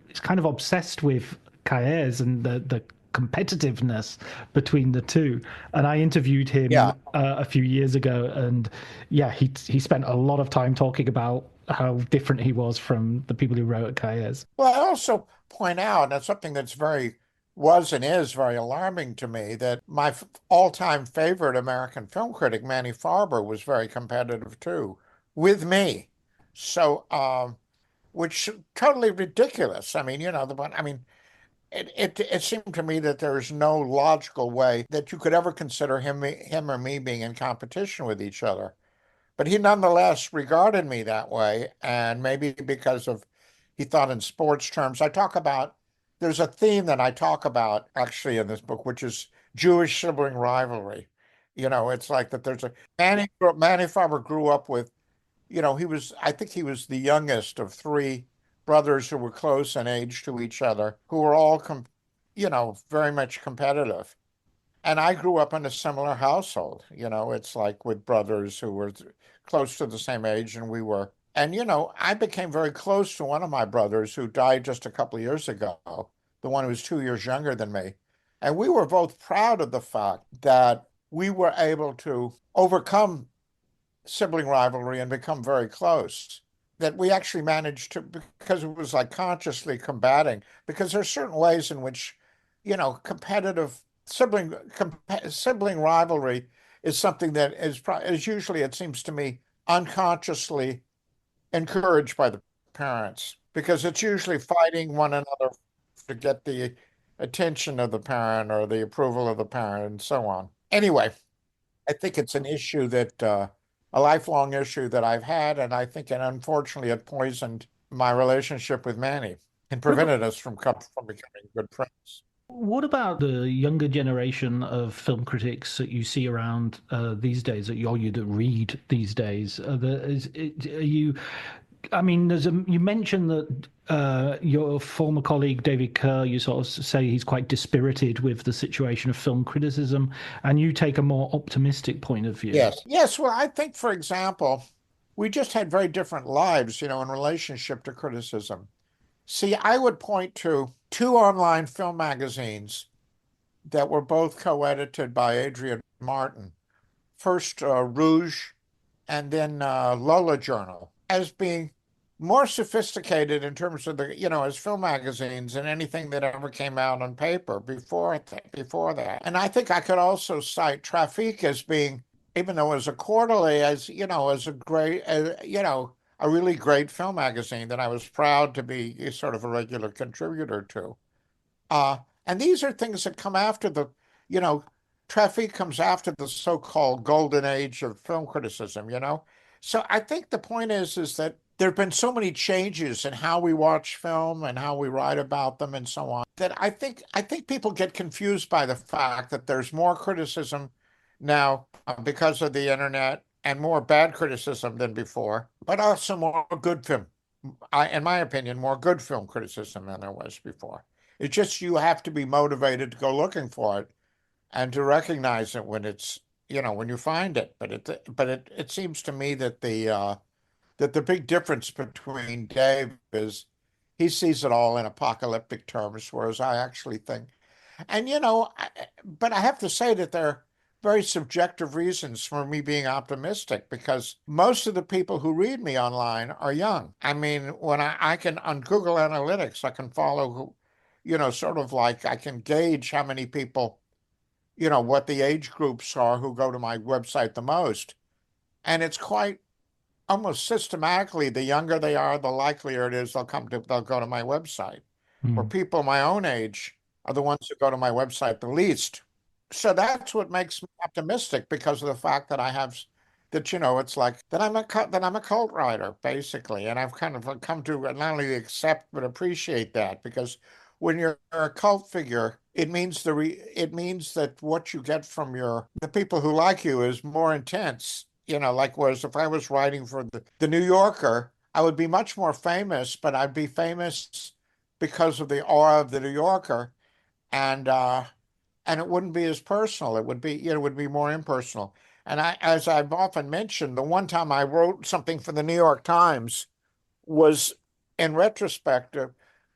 obsessed with Cahiers and the competitiveness between the two. And I interviewed him Yeah. a few years ago, and yeah, he spent a lot of time talking about how different he was from the people who wrote at Cahiers. Well, I also point out, and that's something was and is very alarming to me, that my all-time favorite American film critic, Manny Farber, was very competitive too, with me. So, which totally ridiculous. I mean, it seemed to me that there is no logical way that you could ever consider him or me being in competition with each other. But he nonetheless regarded me that way, and maybe because of he thought in sports terms. There's a theme that I talk about actually in this book, which is Jewish sibling rivalry. It's like that there's a Manny Farber grew up with, I think he was the youngest of three brothers who were close in age to each other, who were all, very much competitive. And I grew up in a similar household. It's like with brothers who were close to the same age, and we were. And, I became very close to one of my brothers who died just a couple of years ago, the one who was 2 years younger than me. And we were both proud of the fact that we were able to overcome sibling rivalry and become very close. That we actually managed to, because it was like consciously combating, because there are certain ways in which, competitive sibling rivalry is something that is usually, it seems to me, unconsciously encouraged by the parents, because it's usually fighting one another to get the attention of the parent or the approval of the parent and so on. Anyway, I think it's an issue that a lifelong issue that I've had, and I think it unfortunately it poisoned my relationship with Manny and prevented us from becoming good friends. What about the younger generation of film critics that you see around these days, that you that read these days? Are you? I mean, you mentioned that your former colleague David Kerr, you sort of say he's quite dispirited with the situation of film criticism, and you take a more optimistic point of view. Yes. Well, I think, for example, we just had very different lives, in relationship to criticism. See, I would point to two online film magazines that were both co-edited by Adrian Martin. First, Rouge, and then Lola Journal, as being more sophisticated in terms of as film magazines than anything that ever came out on paper before that. And I think I could also cite Trafic as being, even though as a quarterly, as a great, a really great film magazine that I was proud to be sort of a regular contributor to. And these are things that come after you know, Trafic comes after the so-called golden age of film criticism. So I think the point is that there have been so many changes in how we watch film and how we write about them and so on, that I think people get confused by the fact that there's more criticism now because of the internet, and more bad criticism than before, but also more good film. In my opinion, more good film criticism than there was before. It's just you have to be motivated to go looking for it and to recognize it when you find it. But it seems to me that the big difference between Dave is he sees it all in apocalyptic terms, whereas I actually think, and but I have to say that there are very subjective reasons for me being optimistic, because most of the people who read me online are young. I mean, when I can, on Google Analytics, I can follow who, sort of like I can gauge how many people, what the age groups are who go to my website the most. And it's quite almost systematically, the younger they are, the likelier it is they'll go to my website. Where Mm. people my own age are the ones who go to my website the least. So that's what makes me optimistic, because of the fact that I have that, it's like that I'm a cult writer, basically. And I've kind of come to not only accept but appreciate that, because when you're a cult figure, it means that what you get from the people who like you is more intense. Like, whereas if I was writing for the New Yorker, I would be much more famous, but I'd be famous because of the aura of the New Yorker, and it wouldn't be as personal. It would be more impersonal. And as I've often mentioned, the one time I wrote something for the New York Times was, in retrospect,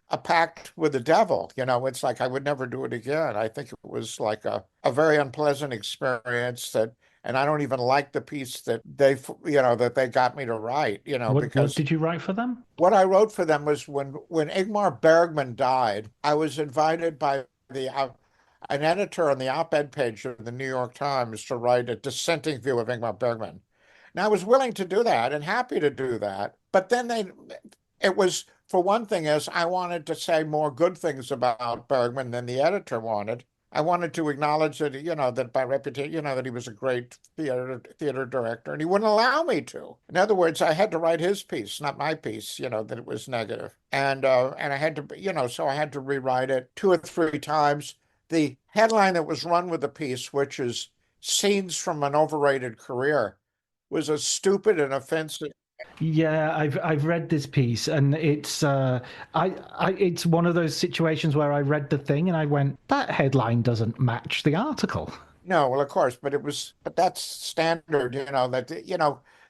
a pact with the devil. It's like I would never do it again. I think it was like a very unpleasant experience, and I don't even like the piece that they got me to write, What because did you write for them? what I wrote for them was when Ingmar Bergman died, I was invited by an editor on the op-ed page of the New York Times to write a dissenting view of Ingmar Bergman. Now, I was willing to do that and happy to do that, but then it was, for one thing, is I wanted to say more good things about Bergman than the editor wanted. I wanted to acknowledge that, that by reputation, that he was a great theater director, and he wouldn't allow me to. In other words, I had to write his piece, not my piece, that it was negative. And I had to, so I had to rewrite it 2 or 3 times. The headline that was run with the piece, which is Scenes from an Overrated Career, was a stupid and offensive. Yeah, I've read this piece, and it's it's one of those situations where I read the thing and I went, that headline doesn't match the article. No, well, of course, but that's standard,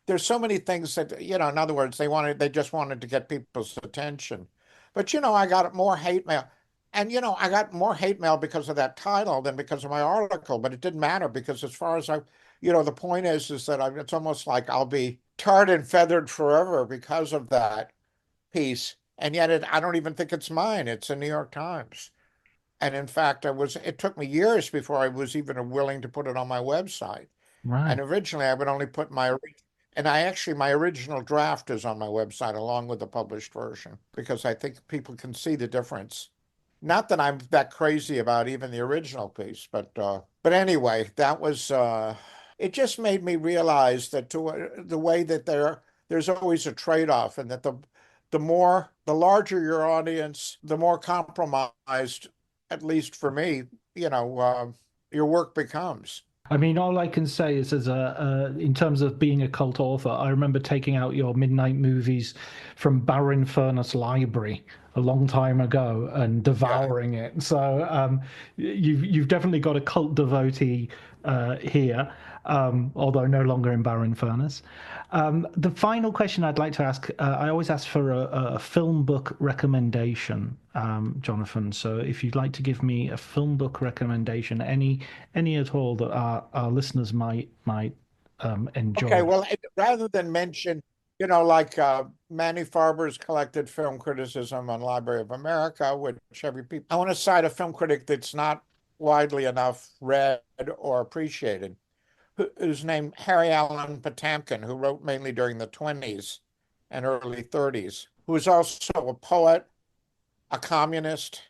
there's so many things that, in other words, they just wanted to get people's attention. But, I got more hate mail. And, I got more hate mail because of that title than because of my article, but it didn't matter because as far as the point is that it's almost like I'll be tarred and feathered forever because of that piece. And yet I don't even think it's mine. It's the New York Times. And in fact, it took me years before I was even willing to put it on my website. Right. And originally I would only put my original draft is on my website along with the published version because I think people can see the difference. Not that I'm that crazy about even the original piece, but anyway, that was it just made me realize that the way that there's always a trade-off, and that the larger your audience, the more compromised, at least for me, your work becomes. I mean, all I can say is, in terms of being a cult author, I remember taking out your midnight movies from Barren Furnace Library a long time ago and devouring it. So you've definitely got a cult devotee here, although no longer in Barren Furnace. The final question I'd like to ask, I always ask for a film book recommendation, Jonathan. So if you'd like to give me a film book recommendation, any at all that our listeners might enjoy. Okay, well, rather than mention, like Manny Farber's collected film criticism on Library of America, which I want to cite a film critic that's not widely enough read or appreciated, who's named Harry Allen Potamkin, who wrote mainly during the 20s and early 30s, who was also a poet, a communist,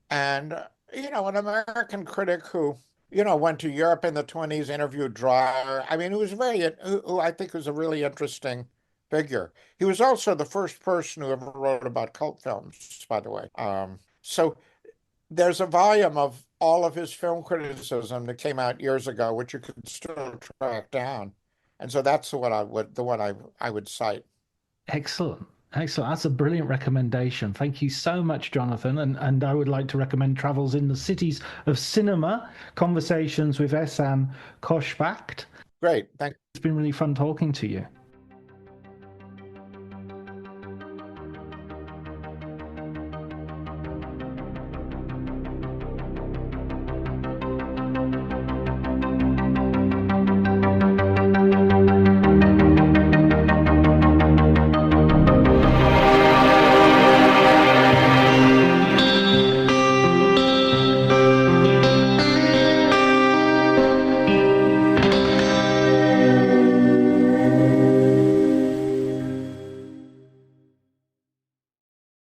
and, an American critic who, went to Europe in the 20s, interviewed Dreyer. I mean, who I think was a really interesting figure. He was also the first person who ever wrote about cult films, by the way. So there's a volume of all of his film criticism that came out years ago, which you could still track down. And so that's the one I would cite. Excellent. That's a brilliant recommendation. Thank you so much, Jonathan. And I would like to recommend Travels in the Cities of Cinema, Conversations with Ehsan Khoshbakht. Great. Thanks. It's been really fun talking to you.